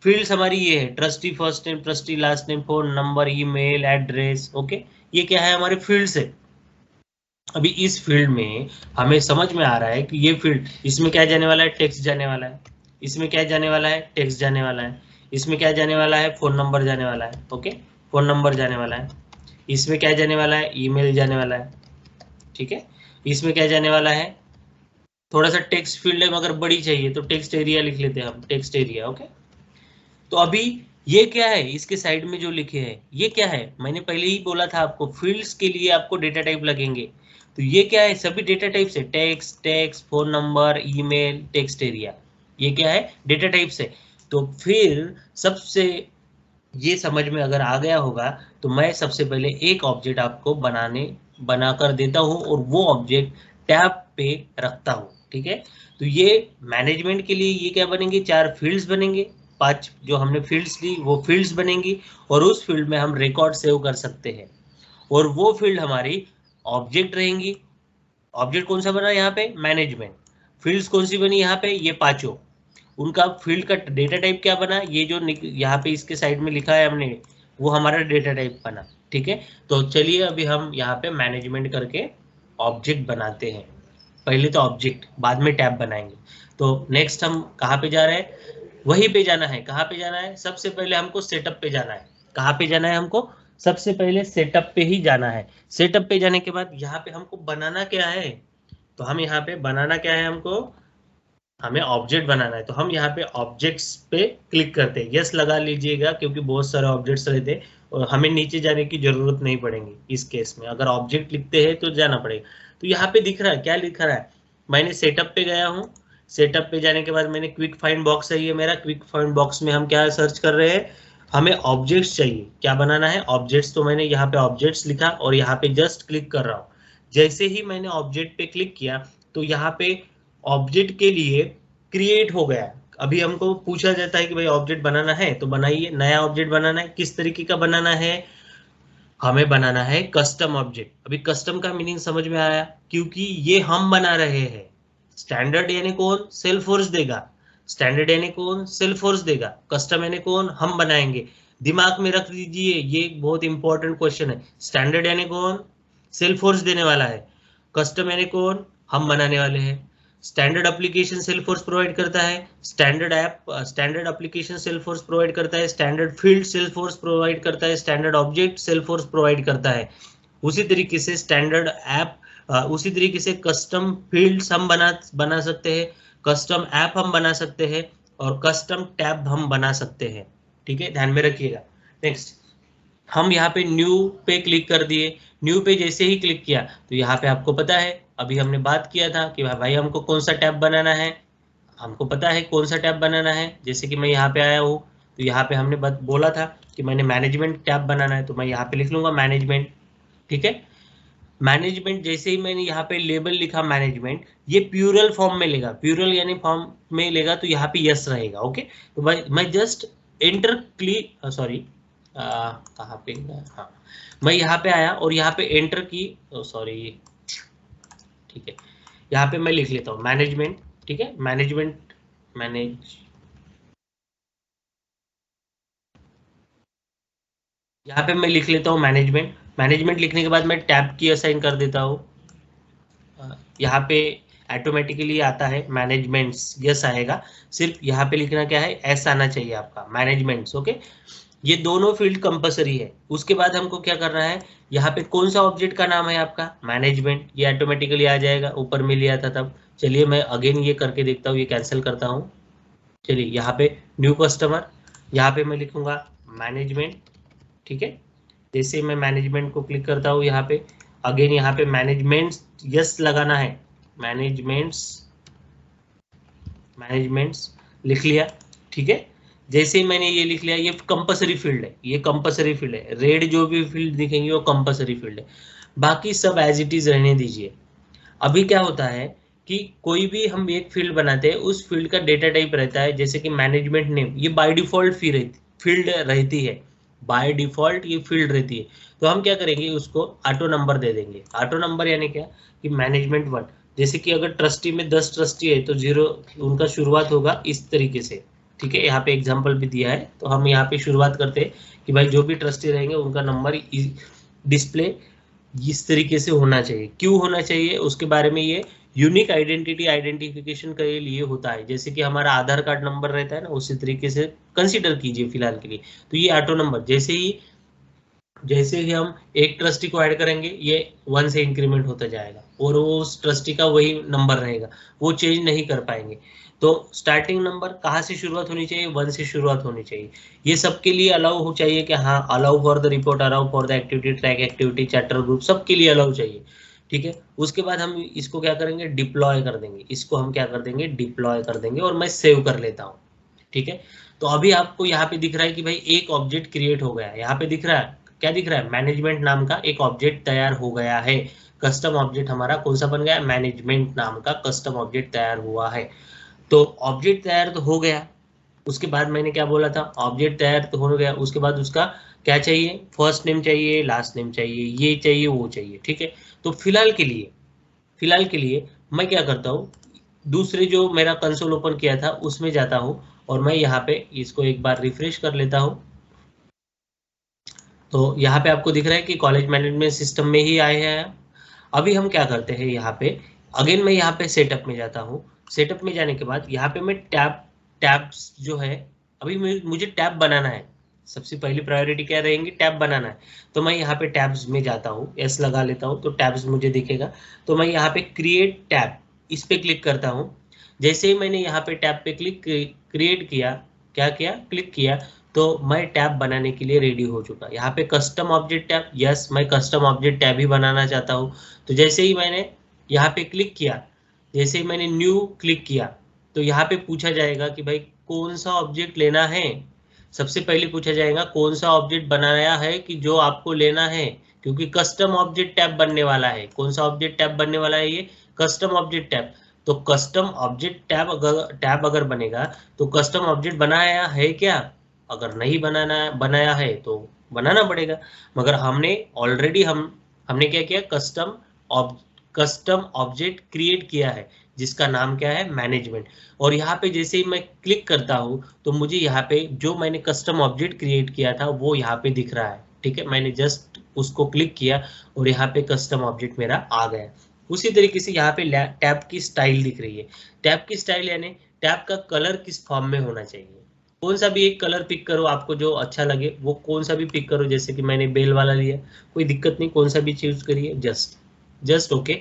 फील्ड्स हमारी ये है, trustee first name, trustee last name, phone number, email address. Okay, ये क्या है, हमारे फील्ड्स है। अभी इस फील्ड में हमें समझ में आ रहा है कि ये फील्ड, इसमें क्या जाने वाला है, टेक्स्ट जाने वाला है, इसमें क्या जाने वाला है, टेक्स्ट जाने वाला है, इसमें क्या जाने वाला है, फोन नंबर जाने वाला है। ओके, फोन नंबर जाने वाला है, इसमें क्या जाने वाला है, ईमेल जाने वाला है, ठीक है। इसमें क्या जाने वाला है, थोड़ा सा टेक्स्ट फील्ड है मगर बड़ी चाहिए, तो टेक्स्ट एरिया लिख लेते हैं हम, टेक्स्ट एरिया। ओके, तो अभी ये क्या है, इसके साइड में जो लिखे हैं ये क्या है, मैंने पहले ही बोला था आपको, फील्ड्स के लिए आपको डेटा टाइप लगेंगे। तो ये क्या है, सभी डेटा टाइप से, text, text, phone number, email, text area, ये क्या है, डेटा टाइप से। तो फिर सबसे ये समझ में अगर आ गया होगा, तो मैं सबसे पहले एक ऑब्जेक्ट आपको बनाकर देता हूँ, और वो ऑब्जेक्ट टैब पे रखता हूँ, ठीक है। तो ये मैनेजमेंट के लिए ये क्या बनेंगे, 4 फील्ड्स बनेंगे, 5 जो हमने फील्ड्स ली वो फील्ड्स बनेंगी, और उस फील्ड में हम रिकॉर्ड सेव कर सकते हैं, और वो फील्ड हमारी ऑब्जेक्ट रहेंगी। ऑब्जेक्ट कौन सा बना यहाँ पे, मैनेजमेंट। फील्ड्स कौन सी बनी यहाँ पे, ये पांचों। उनका फील्ड का डेटा टाइप क्या बना, ये जो यहाँ पे इसके साइड में लिखा है हमने, वो हमारा डेटा टाइप बना, ठीक है। तो चलिए अभी हम यहाँ पे मैनेजमेंट करके ऑब्जेक्ट बनाते हैं। पहले तो ऑब्जेक्ट, बाद में टैब बनाएंगे। तो नेक्स्ट हम कहाँ पे जा रहे हैं, वहीं पे जाना है। कहाँ पे जाना है, सबसे पहले हमको सेटअप पे जाना है। कहाँ पे जाना है हमको, सबसे पहले सेटअप पे ही जाना है। सेटअप पे जाने के बाद यहाँ पे हमको बनाना क्या है, तो हम यहाँ पे बनाना क्या है हमको, हमें ऑब्जेक्ट बनाना है, तो हम यहाँ पे ऑब्जेक्ट्स पे क्लिक करते हैं, यस लगा लीजिएगा, क्योंकि बहुत सारे ऑब्जेक्ट्स रहते हैं और हमें नीचे जाने की जरूरत नहीं पड़ेगी इस केस में। अगर ऑब्जेक्ट लिखते हैं तो जाना पड़ेगा। तो यहाँ पे दिख रहा है, क्या लिखा रहा है, मैंने सेटअप पे गया हूँ, सेटअप पे जाने के बाद मैंने क्विक फाइंड बॉक्स है ये मेरा, क्विक फाइंड बॉक्स में हम क्या सर्च कर रहे हैं, हमें ऑब्जेक्ट्स चाहिए, क्या बनाना है ऑब्जेक्ट्स। तो मैंने यहाँ पे ऑब्जेक्ट्स लिखा और यहाँ पे जस्ट क्लिक कर रहा हूँ। जैसे ही मैंने ऑब्जेक्ट पे क्लिक किया तो यहाँ पे ऑब्जेक्ट के लिए क्रिएट हो गया। अभी हमको पूछा जाता है कि भाई ऑब्जेक्ट बनाना है तो बनाइए, नया ऑब्जेक्ट बनाना है, किस तरीके का बनाना है, हमें बनाना है कस्टम ऑब्जेक्ट। अभी कस्टम का मीनिंग समझ में आया, क्योंकि ये हम बना रहे हैं। स्टैंडर्ड यानी कौन, सेल्फोर्स देगा, स्टैंडर्ड यानी कौन, सेल्फोर्स देगा, कस्टम यानी कौन, हम बनाएंगे। दिमाग में रख लीजिए, ये बहुत इंपॉर्टेंट क्वेश्चन है। स्टैंडर्ड यानी कौन, सेल्फोर्स देने वाला है, कस्टम यानी कौन, हम बनाने वाले हैं। स्टैंडर्ड एप्लीकेशन सेल्फोर्स प्रोवाइड करता है, स्टैंडर्ड एप्लीकेशन सेल्फोर्स प्रोवाइड करता है, स्टैंडर्ड फील्ड सेल्फोर्स प्रोवाइड करता है, स्टैंडर्ड ऑब्जेक्ट सेल्फोर्स प्रोवाइड करता है। उसी तरीके से स्टैंडर्ड ऐप, उसी तरीके से कस्टम फील्ड्स हम बना सकते हैं, कस्टम ऐप हम बना सकते हैं और कस्टम टैब हम बना सकते हैं। ठीक है, ध्यान में रखिएगा। नेक्स्ट, हम यहाँ पे न्यू पे क्लिक कर दिए। न्यू पे जैसे ही क्लिक किया तो यहाँ पे आपको पता है, अभी हमने बात किया था कि भाई हमको कौन सा टैब बनाना है, हमको पता है कौन सा टैब बनाना है। जैसे कि मैं यहाँ पे आया हूँ तो यहाँ पे हमने बोला था कि मैंने मैनेजमेंट टैब बनाना है, तो मैं यहाँ पे लिख लूंगा मैनेजमेंट। ठीक है, मैनेजमेंट जैसे ही मैंने यहाँ पे लेबल लिखा मैनेजमेंट, ये प्यूरल फॉर्म में लेगा, प्यूरल यानी फॉर्म में लेगा, तो यहाँ पे यस रहेगा। ओके, तो भाई मैं जस्ट एंटर क्लिक, सॉरी कहाँ पे, हाँ मैं यहाँ पे आया और यहाँ पे एंटर की, सॉरी ठीक है, यहाँ पे मैं लिख लेता हूँ मैनेजमेंट। ठीक है, मैनेजमेंट, मैनेज, यहाँ पे मैं लिख लेता हूँ मैनेजमेंट। मैनेजमेंट लिखने के बाद मैं टैब की असाइन कर देता हूँ। यहाँ पे ऑटोमेटिकली आता है मैनेजमेंट्स, यस आएगा। सिर्फ यहाँ पे लिखना क्या है, एस आना चाहिए आपका, मैनेजमेंट्स। ओके, ये दोनों फील्ड कंपलसरी है। उसके बाद हमको क्या करना है, यहाँ पे कौन सा ऑब्जेक्ट का नाम है आपका, मैनेजमेंट, ये ऑटोमेटिकली आ जाएगा, ऊपर में लिया था तब। चलिए मैं अगेन ये करके देखता हूँ, ये कैंसिल करता हूँ। चलिए यहाँ पे न्यू कस्टमर, यहाँ पे मैं लिखूंगा मैनेजमेंट। ठीक है, जैसे मैं मैनेजमेंट को क्लिक करता हूँ यहाँ पे, अगेन यहाँ पे मैनेजमेंट यस लगाना है, मैनेजमेंट्स, मैनेजमेंट्स लिख लिया। ठीक है, जैसे ही मैंने ये लिख लिया, ये कंपलसरी फील्ड है, ये कंपलसरी फील्ड है, रेड जो भी फील्ड दिखेंगे वो कंपलसरी फील्ड है, बाकी सब एज इट इज रहने दीजिए। अभी क्या होता है कि कोई भी हम एक फील्ड बनाते हैं, उस फील्ड का डेटा टाइप रहता है, जैसे कि मैनेजमेंट नेम, ये बाय डिफॉल्ट फील्ड रहती है, बाय डिफॉल्ट ये फील्ड रहती है। तो हम क्या करेंगे, उसको ऑटो नंबर दे देंगे। ऑटो नंबर यानी क्या, कि मैनेजमेंट 1, जैसे कि अगर ट्रस्टी में 10 ट्रस्टी है तो 0 उनका शुरुआत होगा इस तरीके से। ठीक है, यहाँ पे एग्जाम्पल भी दिया है, तो हम यहाँ पे शुरुआत करते हैं कि भाई जो भी ट्रस्टी रहेंगे उनका नंबर डिस्प्ले इस तरीके से होना चाहिए। क्यों होना चाहिए उसके बारे में, ये यूनिक आइडेंटिटी आइडेंटिफिकेशन के लिए होता है, जैसे कि हमारा आधार कार्ड नंबर रहता है ना, उसी तरीके से कंसीडर कीजिए फिलहाल के लिए। तो ये ऑटो नंबर, जैसे ही हम एक ट्रस्टी को ऐड करेंगे, ये 1 से इंक्रीमेंट होता जाएगा और वो उस ट्रस्टी का वही नंबर रहेगा, वो चेंज नहीं कर पाएंगे। तो स्टार्टिंग नंबर कहाँ से शुरुआत होनी चाहिए, 1 से शुरुआत होनी चाहिए। ये सबके लिए अलाउ हो चाहिए कि हाँ, allow for the report, allow for the activity, track activity, chapter group, सबके लिए अलाउ चाहिए। ठीक है, उसके बाद हम इसको क्या करेंगे, डिप्लॉय कर देंगे, इसको हम क्या कर देंगे, डिप्लॉय कर देंगे, और मैं सेव कर लेता हूँ। ठीक है, तो अभी आपको यहाँ पे दिख रहा है कि भाई एक ऑब्जेक्ट क्रिएट हो गया है, यहाँ पे दिख रहा है, क्या दिख रहा है, मैनेजमेंट नाम का एक ऑब्जेक्ट तैयार हो गया है। कस्टम ऑब्जेक्ट हमारा कौन सा बन गया, मैनेजमेंट नाम का कस्टम ऑब्जेक्ट तैयार हुआ है। तो ऑब्जेक्ट तैयार तो हो गया, उसके बाद मैंने क्या बोला था, ऑब्जेक्ट तैयार तो हो गया, उसके बाद उसका क्या चाहिए, फर्स्ट नेम चाहिए, लास्ट नेम चाहिए, ये चाहिए, वो चाहिए। ठीक है, तो फिलहाल के लिए मैं क्या करता हूँ, दूसरे जो मेरा कंसोल ओपन किया था उसमें जाता हूँ और मैं यहाँ पे इसको एक बार रिफ्रेश कर लेता हूँ। तो यहाँ पे आपको दिख रहा है कि कॉलेज मैनेजमेंट सिस्टम में ही आए हैं। अभी हम क्या करते हैं, यहाँ पे अगेन मैं यहाँ पे सेटअप में जाता हूँ। सेटअप में जाने के बाद यहाँ पे मैं टैब्स जो है, अभी मुझे टैब बनाना है, सबसे पहली प्रायोरिटी क्या रहेंगी, टैब बनाना है। तो मैं यहाँ पे टैब्स में जाता हूँ, एस लगा लेता हूँ, तो टैब्स मुझे दिखेगा। तो मैं यहाँ पे क्रिएट टैब, इस पे क्लिक करता हूँ। जैसे ही मैंने यहाँ पे टैब पे क्रिएट किया, क्या किया, क्लिक किया, तो मैं टैब बनाने के लिए रेडी हो चुका। यहाँ पे कस्टम ऑब्जेक्ट टैब, यस मैं कस्टम ऑब्जेक्ट टैब ही बनाना चाहता हूँ। तो जैसे ही मैंने यहाँ पे क्लिक किया, जैसे ही मैंने न्यू क्लिक किया, तो यहाँ पे पूछा जाएगा कि भाई कौन सा ऑब्जेक्ट लेना है। सबसे पहले पूछा जाएगा कौन सा ऑब्जेक्ट बनाया है कि जो आपको लेना है, क्योंकि कस्टम ऑब्जेक्ट टैब बनने वाला है। कौन सा ऑब्जेक्ट टैब बनने वाला है, ये कस्टम ऑब्जेक्ट टैब। तो कस्टम ऑब्जेक्ट टैब अगर बनेगा तो कस्टम ऑब्जेक्ट बनाया है क्या, अगर नहीं बनाया है तो बनाना पड़ेगा। मगर हमने ऑलरेडी हमने क्या किया, कस्टम ऑब्जेक्ट क्रिएट किया है, जिसका नाम क्या है, मैनेजमेंट। और यहाँ पे जैसे ही मैं क्लिक करता हूँ तो मुझे यहाँ पे जो मैंने कस्टम ऑब्जेक्ट क्रिएट किया था वो यहाँ पे दिख रहा है। ठीक है, मैंने जस्ट उसको क्लिक किया और यहाँ पे कस्टम ऑब्जेक्ट मेरा आ गया। उसी तरीके से यहाँ पे टैब की स्टाइल दिख रही है। टैब की स्टाइल यानी टैब का कलर किस फॉर्म में होना चाहिए। कौन सा भी एक कलर पिक करो, आपको जो अच्छा लगे वो कौन सा भी पिक करो। जैसे कि मैंने बेल वाला लिया, कोई दिक्कत नहीं, कौन सा भी चूज करिए, जस्ट ओके।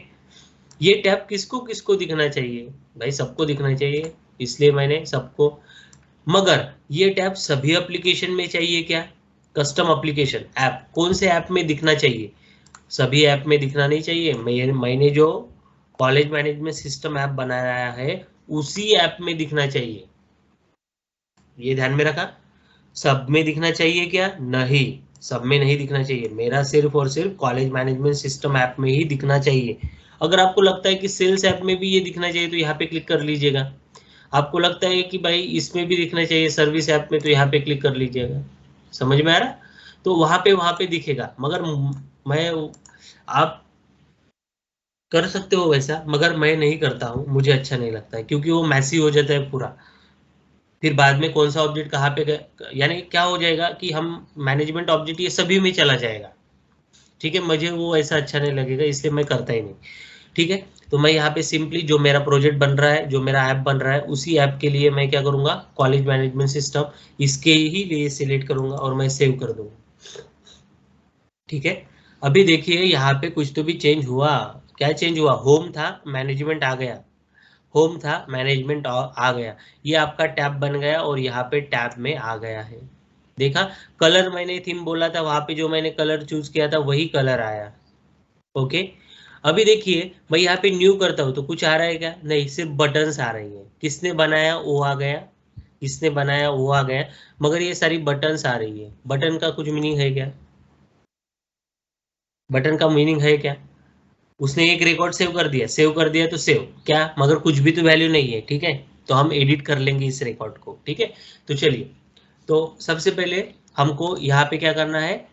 ये टैब किसको किसको दिखना चाहिए, भाई सबको दिखना चाहिए, इसलिए मैंने सबको। मगर ये टैब सभी एप्लीकेशन में चाहिए क्या, कस्टम एप्लीकेशन ऐप कौन से ऐप में दिखना चाहिए, सभी ऐप में दिखना नहीं चाहिए। मैंने जो कॉलेज मैनेजमेंट सिस्टम ऐप बनाया है उसी ऐप में दिखना चाहिए, ये ध्यान में रखा। सब में दिखना चाहिए क्या, नहीं, सब में नहीं दिखना चाहिए, मेरा सिर्फ और सिर्फ कॉलेज मैनेजमेंट सिस्टम ऐप में ही दिखना चाहिए। अगर आपको लगता है कि सेल्स ऐप में भी ये दिखना चाहिए तो यहाँ पे क्लिक कर लीजिएगा। आपको लगता है कि भाई इसमें भी दिखना चाहिए सर्विस ऐप में, तो यहाँ पे क्लिक कर लीजिएगा। समझ में आ रहा, तो वहां पे दिखेगा। मगर मैं आप कर सकते हो वैसा, मगर मैं नहीं करता हूँ, मुझे अच्छा नहीं लगता है, क्योंकि वो मैसी हो जाता है पूरा। फिर बाद में कौन सा ऑब्जेक्ट कहाँ पे यानी क्या हो जाएगा कि हम मैनेजमेंट ऑब्जेक्ट ये सभी में चला जाएगा। ठीक है, मुझे वो ऐसा अच्छा नहीं लगेगा, इसलिए मैं करता ही नहीं। ठीक है, तो मैं यहाँ पे सिंपली जो मेरा प्रोजेक्ट बन रहा है, जो मेरा ऐप बन रहा है, उसी ऐप के लिए मैं क्या करूँगा, कॉलेज मैनेजमेंट सिस्टम इसके ही लिए सिलेक्ट करूँगा और मैं सेव कर दूंगा। ठीक है, अभी देखिए यहाँ पे कुछ तो भी चेंज हुआ। क्या चेंज हुआ, होम था मैनेजमेंट आ गया, होम था मैनेजमेंट आ गया, ये आपका टैब बन गया और यहाँ पे टैब में आ गया है। देखा, कलर मैंने थीम बोला था, वहां पे जो मैंने कलर चूज किया था वही कलर आया। ओके, अभी देखिए मैं यहाँ पे न्यू करता हूँ तो कुछ आ रहा है क्या, नहीं, सिर्फ बटन्स आ रही है। किसने बनाया वो आ गया, किसने बनाया वो आ गया, मगर ये सारी बटन्स आ रही है। बटन का कुछ मीनिंग है क्या, बटन का मीनिंग है क्या, उसने एक रिकॉर्ड सेव कर दिया तो सेव क्या, मगर कुछ भी तो वैल्यू नहीं है। ठीक है, तो हम एडिट कर लेंगे इस रिकॉर्ड को। ठीक है, तो चलिए, तो सबसे पहले हमको यहाँ पे क्या करना है,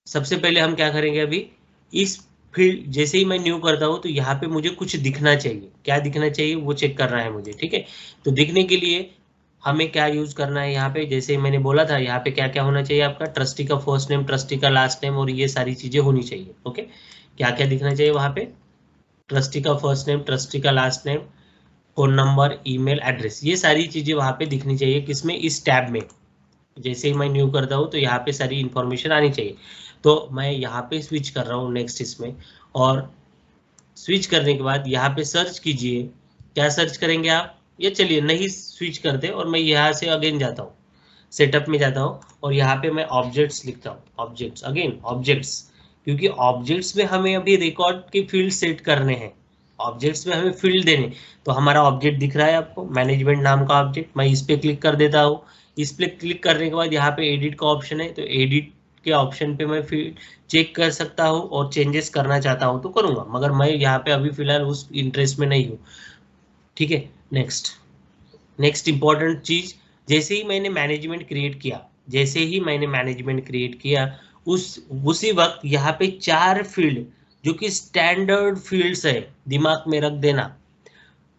सबसे पहले हम क्या करेंगे, अभी इस फील्ड जैसे ही मैं न्यू करता हूँ तो यहाँ पे मुझे कुछ दिखना चाहिए, क्या दिखना चाहिए वो चेक करना है मुझे। ठीक है, तो दिखने के लिए हमें क्या यूज करना है, यहाँ पे जैसे मैंने बोला था, यहाँ पे क्या क्या होना चाहिए, आपका ट्रस्टी का फर्स्ट नेम, ट्रस्टी का लास्ट नेम और ये सारी चीजें होनी चाहिए। ओके, क्या क्या दिखना चाहिए वहां पे, ट्रस्टी का फर्स्ट नेम, ट्रस्टी का last name, phone number, email address, ये सारी चीजें वहां पे दिखनी चाहिए। किसमें, इस टैब में। जैसे ही मैं न्यू करता हूँ तो यहाँ पे सारी इंफॉर्मेशन आनी चाहिए। तो मैं यहाँ पे स्विच कर रहा हूँ नेक्स्ट इसमें, और स्विच करने के बाद यहाँ पे सर्च कीजिए। क्या सर्च करेंगे आप, ये चलिए नहीं स्विच करते, और मैं यहाँ से अगेन जाता हूँ, सेटअप में जाता हूँ और यहाँ पे मैं ऑब्जेक्ट्स लिखता हूँ, ऑब्जेक्ट्स, अगेन ऑब्जेक्ट्स, क्योंकि ऑब्जेक्ट्स में हमें अभी रिकॉर्ड के फील्ड सेट करने हैं, ऑब्जेक्ट्स में हमें फील्ड देने। तो हमारा ऑब्जेक्ट दिख रहा है आपको, मैनेजमेंट नाम का ऑब्जेक्ट, मैं इस पे क्लिक कर देता हूँ। इस पे क्लिक करने के बाद यहाँ पे एडिट का ऑप्शन है, तो एडिट के ऑप्शन पे मैं फील्ड चेक कर सकता हूँ और चेंजेस करना चाहता हूँ तो करूंगा, मगर मैं यहाँ पे अभी फिलहाल उस इंटरेस्ट में नहीं हूँ। ठीक है, नेक्स्ट, नेक्स्ट इंपॉर्टेंट चीज, जैसे ही मैंने मैनेजमेंट क्रिएट किया, जैसे ही मैंने मैनेजमेंट क्रिएट किया उसी वक्त यहाँ पे 4 फील्ड जो कि स्टैंडर्ड फील्ड्स है, दिमाग में रख देना।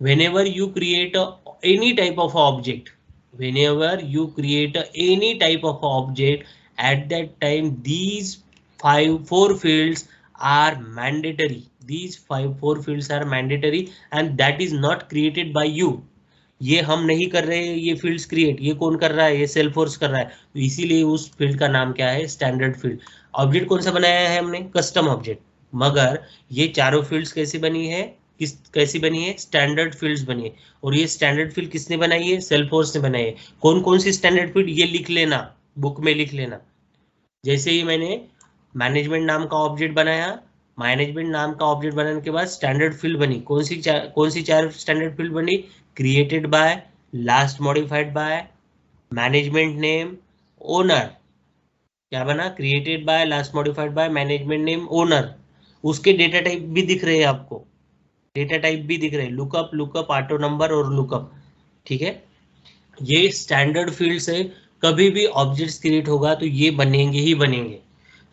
whenever you create any type of object, whenever you create any type of object, at that time these four fields are mandatory, these four fields are mandatory, and that is not created by you। ये हम नहीं कर रहे हैं, ये fields create, ये कौन कर रहा है, ये सेल्फोर्स कर रहा है, तो इसीलिए उस फील्ड का नाम क्या है, स्टैंडर्ड फील्ड। ऑब्जेक्ट कौन सा बनाया है हमने, कस्टम ऑब्जेक्ट। मगर ये चारों फील्ड्स कैसे बनी है, कैसी बनी है, स्टैंडर्ड फील्ड्स बनी है। और ये स्टैंडर्ड फील्ड किसने बनाई है, सेल्फोर्स ने बनाई है। कौन कौन सी स्टैंडर्ड फील्ड, ये लिख लेना, बुक में लिख लेना। जैसे ही मैंने मैनेजमेंट नाम का ऑब्जेक्ट बनाया, मैनेजमेंट नाम का ऑब्जेक्ट बनाने के बाद स्टैंडर्ड फील्ड बनी, कौन सी चार स्टैंडर्ड फील्ड बनी, created by, last modified by, management name, owner. क्या बना, created by, last modified by, management name, owner. उसके डेटा टाइप भी दिख रहे हैं आपको, डेटा टाइप भी दिख रहे हैं, लुकअप, लुकअप, ऑटो नंबर और लुकअप। ठीक है, ये स्टैंडर्ड फील्ड से कभी भी ऑब्जेक्ट्स क्रिएट होगा तो ये बनेंगे ही बनेंगे।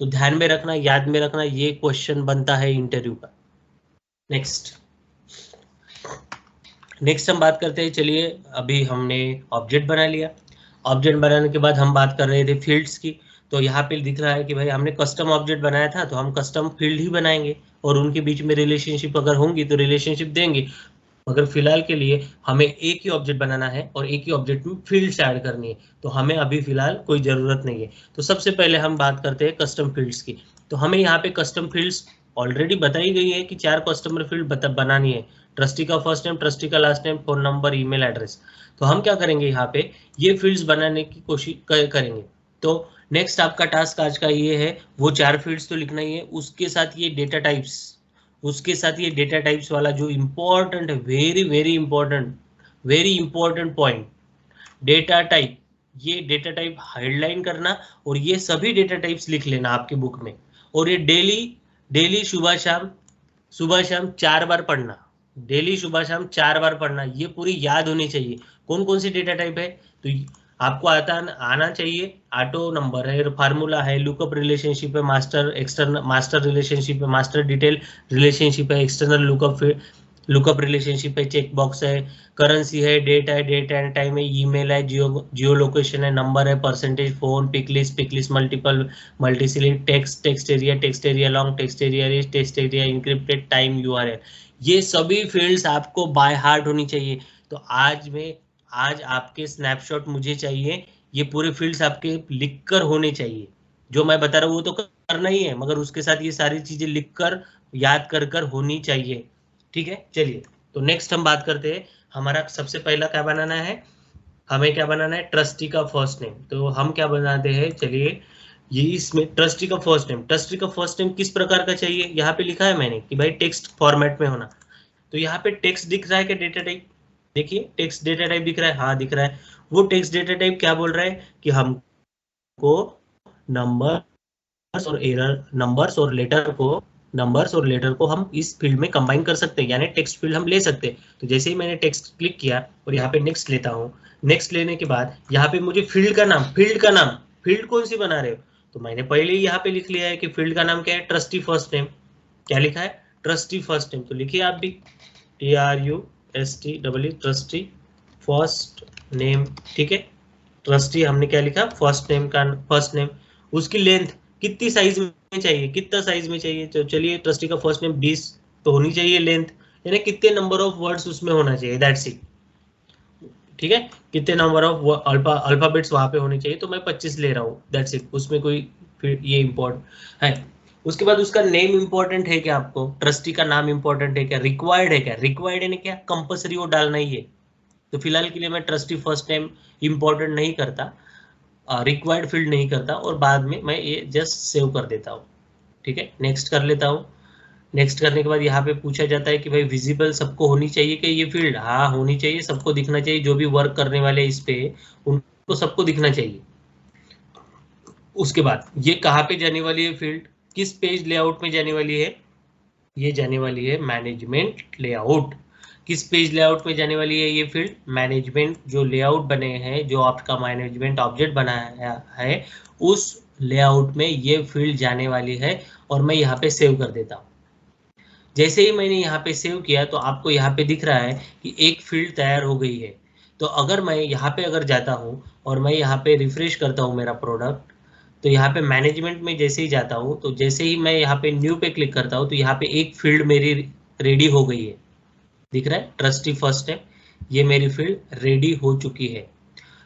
तो ध्यान में रखना, याद में रखना, ये क्वेश्चन बनता है इंटरव्यू का। नेक्स्ट हम बात करते हैं, चलिए अभी हमने ऑब्जेक्ट बना लिया। ऑब्जेक्ट बनाने के बाद हम बात कर रहे थे फील्ड्स की। तो यहाँ पे दिख रहा है कि भाई हमने कस्टम ऑब्जेक्ट बनाया था तो हम कस्टम फील्ड ही बनाएंगे, और उनके बीच में रिलेशनशिप अगर होंगी तो रिलेशनशिप देंगे। मगर फिलहाल के लिए हमें एक ही ऑब्जेक्ट बनाना है और एक ही ऑब्जेक्ट में फील्ड्स ऐड करनी है, तो हमें अभी फिलहाल कोई ज़रूरत नहीं है। तो सबसे पहले हम बात करते हैं कस्टम फील्ड्स की। तो हमें यहाँ पे कस्टम फील्ड्स ऑलरेडी बताई गई है कि 4 कस्टमर फील्ड बनानी है। ट्रस्टी का फर्स्ट नेम, ट्रस्टी का last name, phone number, email address. तो हम क्या करेंगे, यहाँ पे ये फील्ड्स बनाने की कोशिश करेंगे। तो नेक्स्ट आपका टास्क आज का ये है, वो 4 फील्ड्स तो लिखना ही है, उसके साथ ये डेटा टाइप्स, उसके साथ ये डेटा टाइप्स वाला जो इंपॉर्टेंट है, very very important point, data type. ये डेटा टाइप हेडलाइन करना और ये सभी डेटा टाइप्स लिख लेना आपके बुक में। और ये डेली डेली सुबह शाम 4 बार पढ़ना, डेली सुबह शाम 4 बार पढ़ना, ये पूरी याद होनी चाहिए। कौन कौन सी डेटा टाइप है, तो आपको आना चाहिए। ऑटो नंबर है, फार्मूला है, लुकअप रिलेशनशिप है, मास्टर एक्सटर्नल मास्टर रिलेशनशिप है, मास्टर डिटेल रिलेशनशिप है, एक्सटर्नल लुकअप रिलेशनशिप है, चेक बॉक्स है, करेंसी है, डेट है, डेट एंड टाइम है, ईमेल है, जियो लोकेशन है, नंबर है, percentage, phone, pick list multiple, multiselect, text area long, text area range, text area encrypted, time, URL. ये सभी फील्ड्स आपको बाय हार्ट होनी चाहिए। तो आज आपके स्नैपशॉट मुझे चाहिए, ये पूरे फील्ड्स आपके लिखकर होने चाहिए। जो मैं बता रहा हूँ वो तो करना ही है, मगर उसके साथ ये सारी चीजें लिखकर याद कर होनी चाहिए। ठीक है, चलिए तो नेक्स्ट हम बात करते हैं। हमारा सबसे पहला क्या बनाना है, हमें क्या बनाना है, ट्रस्टी का फर्स्ट नेम। तो हम क्या बनाते हैं, चलिए ये इसमें ट्रस्टी का फर्स्ट नेम किस प्रकार का चाहिए, यहाँ पे लिखा है मैंने कि भाई टेक्स्ट फॉर्मेट में होना। तो यहाँ पे टेक्स्ट दिख रहा है कि डेटा टाइप, देखिए टेक्स्ट डेटा टाइप दिख रहा है, हाँ दिख रहा है। वो टेक्स्ट डेटा टाइप क्या बोल रहा है कि हमको नंबर्स और लेटर को हम इस फील्ड में कंबाइन कर सकते हैं, यानी टेक्स्ट फील्ड हम ले सकते हैं। तो जैसे ही मैंने टेक्स्ट क्लिक किया और यहाँ पे नेक्स्ट लेता हूँ, नेक्स्ट लेने के बाद यहाँ पे मुझे फील्ड का नाम, फील्ड कौन सी बना रहे हो, तो मैंने पहले ही यहाँ पे लिख लिया है कि फील्ड का नाम क्या है, ट्रस्टी फर्स्ट नेम। क्या लिखा है, ट्रस्टी फर्स्ट नेम। तो लिखिए आप भी, TRUSTW, ट्रस्टी फर्स्ट नेम। ठीक है, ट्रस्टी हमने क्या लिखा, फर्स्ट नेम। उसकी लेंथ कितनी साइज में चाहिए, कितना साइज में चाहिए, तो चलिए ट्रस्टी का फर्स्ट नेम 20 तो होनी चाहिए लेंथ, यानी कितने नंबर ऑफ वर्ड्स उसमें होना चाहिए, दैट्स इट। ठीक है, कितने नंबर ऑफ अल्फाबेट्स वहां पे होने चाहिए, तो मैं 25 ले रहा हूँ, दैट्स इट। उसमें कोई ये इंपॉर्टेंट है। उसके बाद उसका नेम इंपॉर्टेंट है क्या, आपको ट्रस्टी का नाम इंपॉर्टेंट है क्या, रिक्वायर्ड है क्या, रिक्वायर्ड है क्या, कंपल्सरी वो डालना ही है। तो फिलहाल के लिए मैं ट्रस्टी फर्स्ट नेम इंपॉर्टेंट नहीं करता, रिक्वायर्ड फील्ड नहीं करता, और बाद में मैं ये जस्ट सेव कर देता हूँ। ठीक है, नेक्स्ट कर लेता हूँ। नेक्स्ट करने के बाद यहाँ पे पूछा जाता है कि भाई विजिबल सबको होनी चाहिए कि ये फील्ड, हाँ होनी चाहिए, सबको दिखना चाहिए, जो भी वर्क करने वाले इस पे उनको सबको दिखना चाहिए। उसके बाद ये कहाँ पे जाने वाली है फील्ड, किस पेज लेआउट में जाने वाली है, ये जाने वाली है मैनेजमेंट लेआउट। किस पेज लेआउट में जाने वाली है ये फील्ड, मैनेजमेंट जो लेआउट बने हैं, जो आपका मैनेजमेंट ऑब्जेक्ट बनाया है उस लेआउट में ये फील्ड जाने वाली है। और मैं यहाँ पे सेव कर देता हूँ। जैसे ही मैंने यहाँ पे सेव किया तो आपको यहाँ पे दिख रहा है कि एक फील्ड तैयार हो गई है। तो अगर मैं यहाँ पे अगर जाता हूँ और मैं यहाँ पे रिफ्रेश करता हूँ मेरा प्रोडक्ट, तो यहाँ पे मैनेजमेंट में जैसे ही जाता हूँ, तो जैसे ही मैं यहाँ पे न्यू पे क्लिक करता हूँ, तो यहाँ पे एक फील्ड मेरी रेडी हो गई है, दिख रहा है ट्रस्टी फर्स्ट है, ये मेरी फील्ड रेडी हो चुकी है।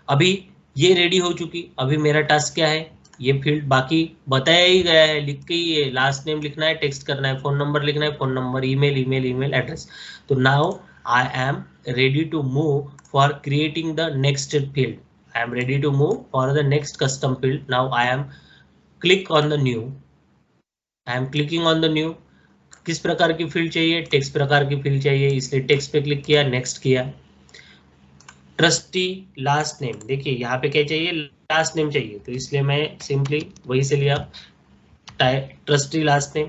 अभी ये रेडी हो चुकी, अभी मेरा टास्क क्या है, ये फील्ड बाकी बताया ही गया है, लिख के ही है, लास्ट नेम लिखना है, टेक्स्ट करना है, फोन नंबर लिखना है, phone number, email email email address. तो now I am ready to move for creating the next field, I am ready to move for the next custom field. Now I am click on the new, I am clicking on the new. किस प्रकार की field चाहिए, text प्रकार की field चाहिए, इसलिए text पे click किया, नेक्स्ट किया। ट्रस्टी लास्ट नेम, देखिए यहाँ पे क्या चाहिए, लास्ट नेम चाहिए, तो इसलिए मैं सिंपली वही से लिया ट्रस्टी लास्ट नेम।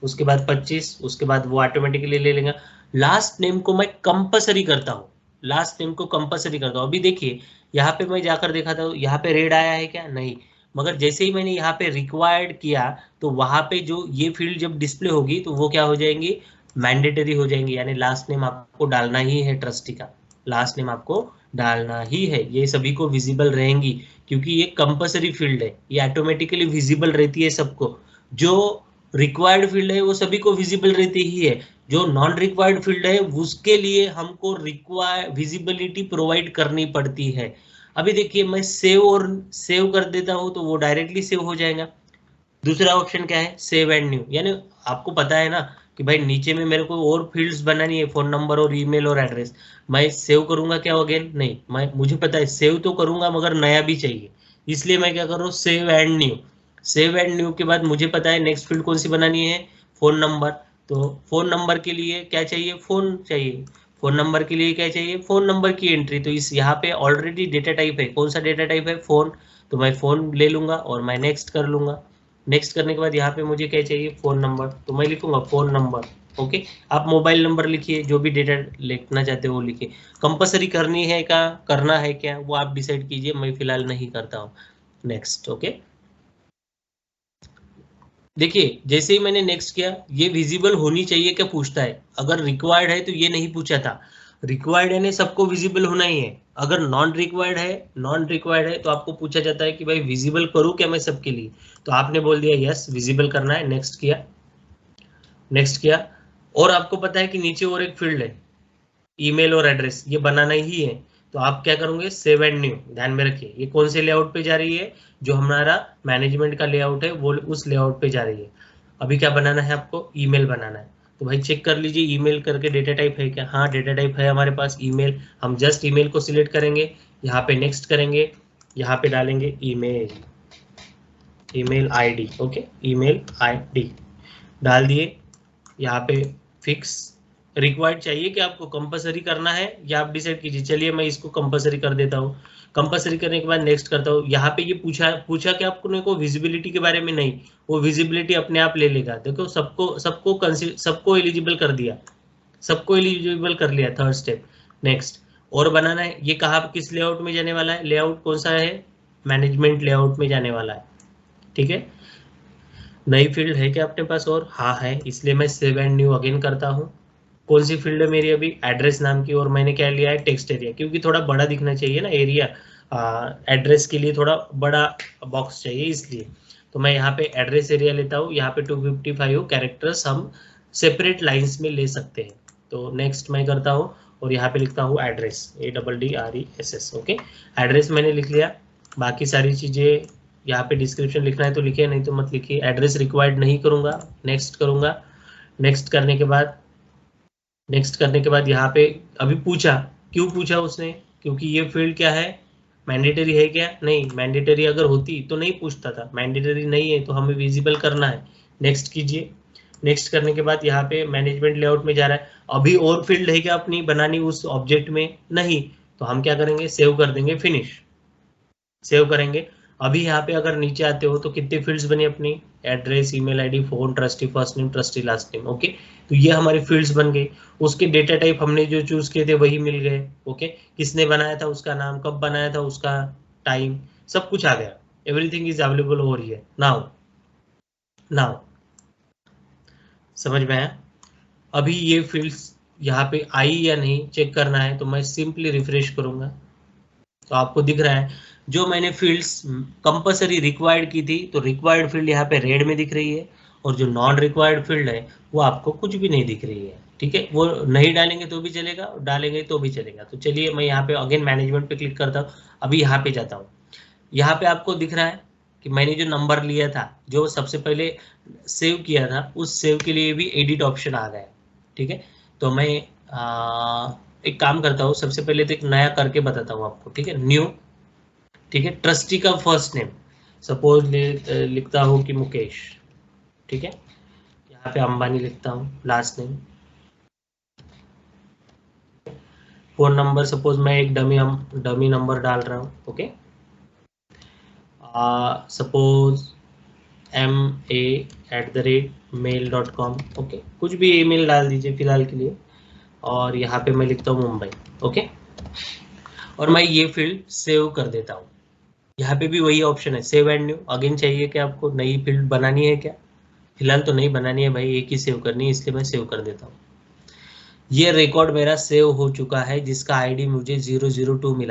उसके बाद 25, उसके बाद वो ऑटोमेटिकली ले लेगा। लास्ट नेम को मैं कंपलसरी करता हूँ, लास्ट नेम को कंपलसरी करता हूँ। अभी देखिए यहाँ पे मैं जाकर देखा था, यहाँ पे रेड आया है क्या, नहीं, मगर जैसे ही मैंने यहाँ पे रिक्वायर्ड किया तो वहां पे जो ये फील्ड जब डिस्प्ले होगी तो वो क्या हो जाएंगी, मैंडेटरी हो जाएंगी, यानी लास्ट नेम आपको डालना ही है, ट्रस्टी का लास्ट नेम आपको डालना ही है, ये सभी को विजिबल रहेंगी, क्योंकि ये कंपलसरी फील्ड है, ये ऑटोमेटिकली विजिबल रहती है सबको। जो रिक्वायर्ड फील्ड है वो सभी को विजिबल रहती ही है, जो नॉन रिक्वायर्ड फील्ड है उसके लिए हमको रिक्वायर विजिबिलिटी प्रोवाइड करनी पड़ती है। अभी देखिए मैं सेव कर देता हूं तो वो डायरेक्टली सेव हो जाएगा। दूसरा ऑप्शन क्या है, सेव एंड न्यू, यानी आपको पता है ना कि भाई नीचे में मेरे को और फील्ड्स बनानी है, फोन नंबर और ईमेल और एड्रेस, मैं सेव करूंगा क्या अगेन, नहीं, मैं मुझे पता है सेव तो करूंगा मगर नया भी चाहिए, इसलिए मैं क्या कर रहा हूँ, save and new. Save and new के बाद मुझे पता है नेक्स्ट फील्ड कौन सी बनानी है, फोन नंबर। तो फोन नंबर के लिए क्या चाहिए, फोन चाहिए, फोन नंबर के लिए क्या चाहिए, फोन नंबर की एंट्री। तो इस यहाँ पे ऑलरेडी डेटा टाइप है, कौन सा डेटा टाइप है, फोन, तो मैं फोन ले लूंगा और मैं नेक्स्ट कर लूंगा। नेक्स्ट करने के बाद यहाँ पे मुझे क्या चाहिए, फोन नंबर, तो मैं लिखूंगा फोन नंबर। ओके, आप मोबाइल नंबर लिखिए, जो भी डेटा लिखना चाहते हो वो लिखिए। कंपलसरी करनी है क्या, करना है क्या, वो आप डिसाइड कीजिए, मैं फिलहाल नहीं करता हूँ। Next, okay. देखिए जैसे ही मैंने नेक्स्ट किया, ये विजिबल होनी चाहिए क्या पूछता है, अगर रिक्वायर्ड है तो ये नहीं पूछा था, रिक्वायर्ड है ने सबको विजिबल होना ही है। अगर नॉन रिक्वायर्ड है तो आपको पूछा जाता है कि भाई विजिबल करूं क्या मैं सबके लिए, तो आपने बोल दिया यस विजिबल करना है, नेक्स्ट किया, नेक्स्ट किया। और आपको पता है कि नीचे और एक फील्ड है, ईमेल और एड्रेस, ये बनाना ही है, तो आप क्या करोगे, सेव एंड न्यू। ध्यान में रखिए ये कौन से लेआउट पे जा रही है, जो हमारा मैनेजमेंट का लेआउट है वो उस लेआउट पे जा रही है। अभी क्या बनाना है आपको, ईमेल बनाना है, तो भाई चेक कर लीजिए ईमेल करके डेटा टाइप है क्या, हाँ डेटा टाइप है हमारे पास ईमेल। हम जस्ट ईमेल को सिलेक्ट करेंगे, यहाँ पे नेक्स्ट करेंगे, यहाँ पे डालेंगे email, email ID, okay, email ID डाल दिए। यहाँ पे फिक्स, रिक्वायर्ड चाहिए कि आपको कंपलसरी करना है, या आप डिसाइड कीजिए, चलिए मैं इसको कंपलसरी कर देता हूँ। कंपलसरी करने के बाद नेक्स्ट करता हूँ। यहाँ पे ये पूछा कि आपको को विजिबिलिटी के बारे में, नहीं, वो विजिबिलिटी अपने आप ले लेगा। देखो सबको एलिजिबल कर दिया, सबको एलिजिबल कर लिया, थर्ड स्टेप। नेक्स्ट और बनाना है, ये कहाँ किस लेआउट में जाने वाला है, लेआउट कौन सा है, मैनेजमेंट लेआउट में जाने वाला है, ठीक है। नई फील्ड है क्या अपने पास, और हाँ है, इसलिए मैं सेव एंड न्यू अगेन करता हूँ। कौन सी फील्ड है मेरी अभी, एड्रेस नाम की, और मैंने क्या लिया है, टेक्स्ट एरिया, क्योंकि थोड़ा बड़ा दिखना चाहिए ना एरिया, एड्रेस के लिए थोड़ा बड़ा बॉक्स चाहिए, इसलिए तो मैं यहाँ पे एड्रेस एरिया लेता हूँ। यहाँ पे 255 कैरेक्टर्स हम सेपरेट लाइंस में ले सकते हैं। तो नेक्स्ट मैं करता हूँ और यहाँ पे लिखता हूँ एड्रेस, ADDRESS, ओके, एड्रेस मैंने लिख लिया। बाकी सारी चीजें यहाँ पे डिस्क्रिप्शन लिखना है तो लिखिए, नहीं तो मत लिखिए। एड्रेस रिक्वायर्ड नहीं करूंगा, नेक्स्ट करूंगा। नेक्स्ट करने के बाद यहाँ पे अभी पूछा, क्यों पूछा उसने, क्योंकि ये फील्ड क्या है, मैंडेटरी है क्या, नहीं, मैंडेटरी अगर होती तो नहीं पूछता था, मैंडेटरी नहीं है तो हमें विजिबल करना है। नेक्स्ट कीजिए। नेक्स्ट करने के बाद यहाँ पे मैनेजमेंट लेआउट में जा रहा है, अभी और फील्ड है क्या अपनी बनानी उस ऑब्जेक्ट में, नहीं, तो हम क्या करेंगे, सेव कर देंगे, फिनिश, सेव करेंगे। अभी यहाँ पे अगर नीचे आते हो तो कितने फील्ड्स बनी अपनी, address, email ID, phone, trustee first name, trustee last name, okay, तो ये हमारे फील्ड्स बन गए। उसके डेटा टाइप हमने जो चूज किए थे वही मिल गए, ओके, किसने बनाया था उसका नाम, कब बनाया था उसका टाइम, सब कुछ आ गया, everything is available over here now. Now समझ में आया। अभी ये फील्ड्स यहाँ पे आई या नहीं चेक करना है, तो मैं सिंपली रिफ्रेश करूंगा, तो आपको दिख रहा है जो मैंने फील्ड्स कंपलसरी रिक्वायर्ड की थी, तो रिक्वायर्ड फील्ड यहाँ पे रेड में दिख रही है, और जो नॉन रिक्वायर्ड फील्ड है वो आपको कुछ भी नहीं दिख रही है, ठीक है। वो नहीं डालेंगे तो भी चलेगा, डालेंगे तो भी चलेगा। तो चलिए मैं यहाँ पे अगेन मैनेजमेंट पे क्लिक करता हूँ, अभी यहाँ पे जाता हूँ। यहाँ पे आपको दिख रहा है कि मैंने जो नंबर लिया था, जो सबसे पहले सेव किया था, उस सेव के लिए भी एडिट ऑप्शन आ गया। ठीक है, तो मैं एक काम करता हूँ, सबसे पहले तो एक नया करके बताता हूँ आपको। ठीक है, न्यू। ठीक है, ट्रस्टी का फर्स्ट नेम सपोज लिखता हूँ कि मुकेश। ठीक है, यहाँ पे अंबानी लिखता हूँ last name. Phone number suppose मैं एक डमी नंबर डाल रहा हूँ। Okay, suppose ma@mail.com। ओके, कुछ भी ईमेल डाल दीजिए फिलहाल के लिए, और यहाँ पे मैं लिखता हूँ मुंबई। ओके, और मैं ये फील्ड सेव कर देता हूँ। यहाँ पे भी वही ऑप्शन है, सेव एंड न्यू। अगेन चाहिए कि आपको नई फील्ड बनानी है क्या? फिलहाल तो नहीं बनानी है भाई, एक ही सेव करनी है, इसलिए मैं सेव कर देता हूँ। ये रिकॉर्ड मेरा सेव हो चुका है, जिसका आईडी मुझे 002 मिला।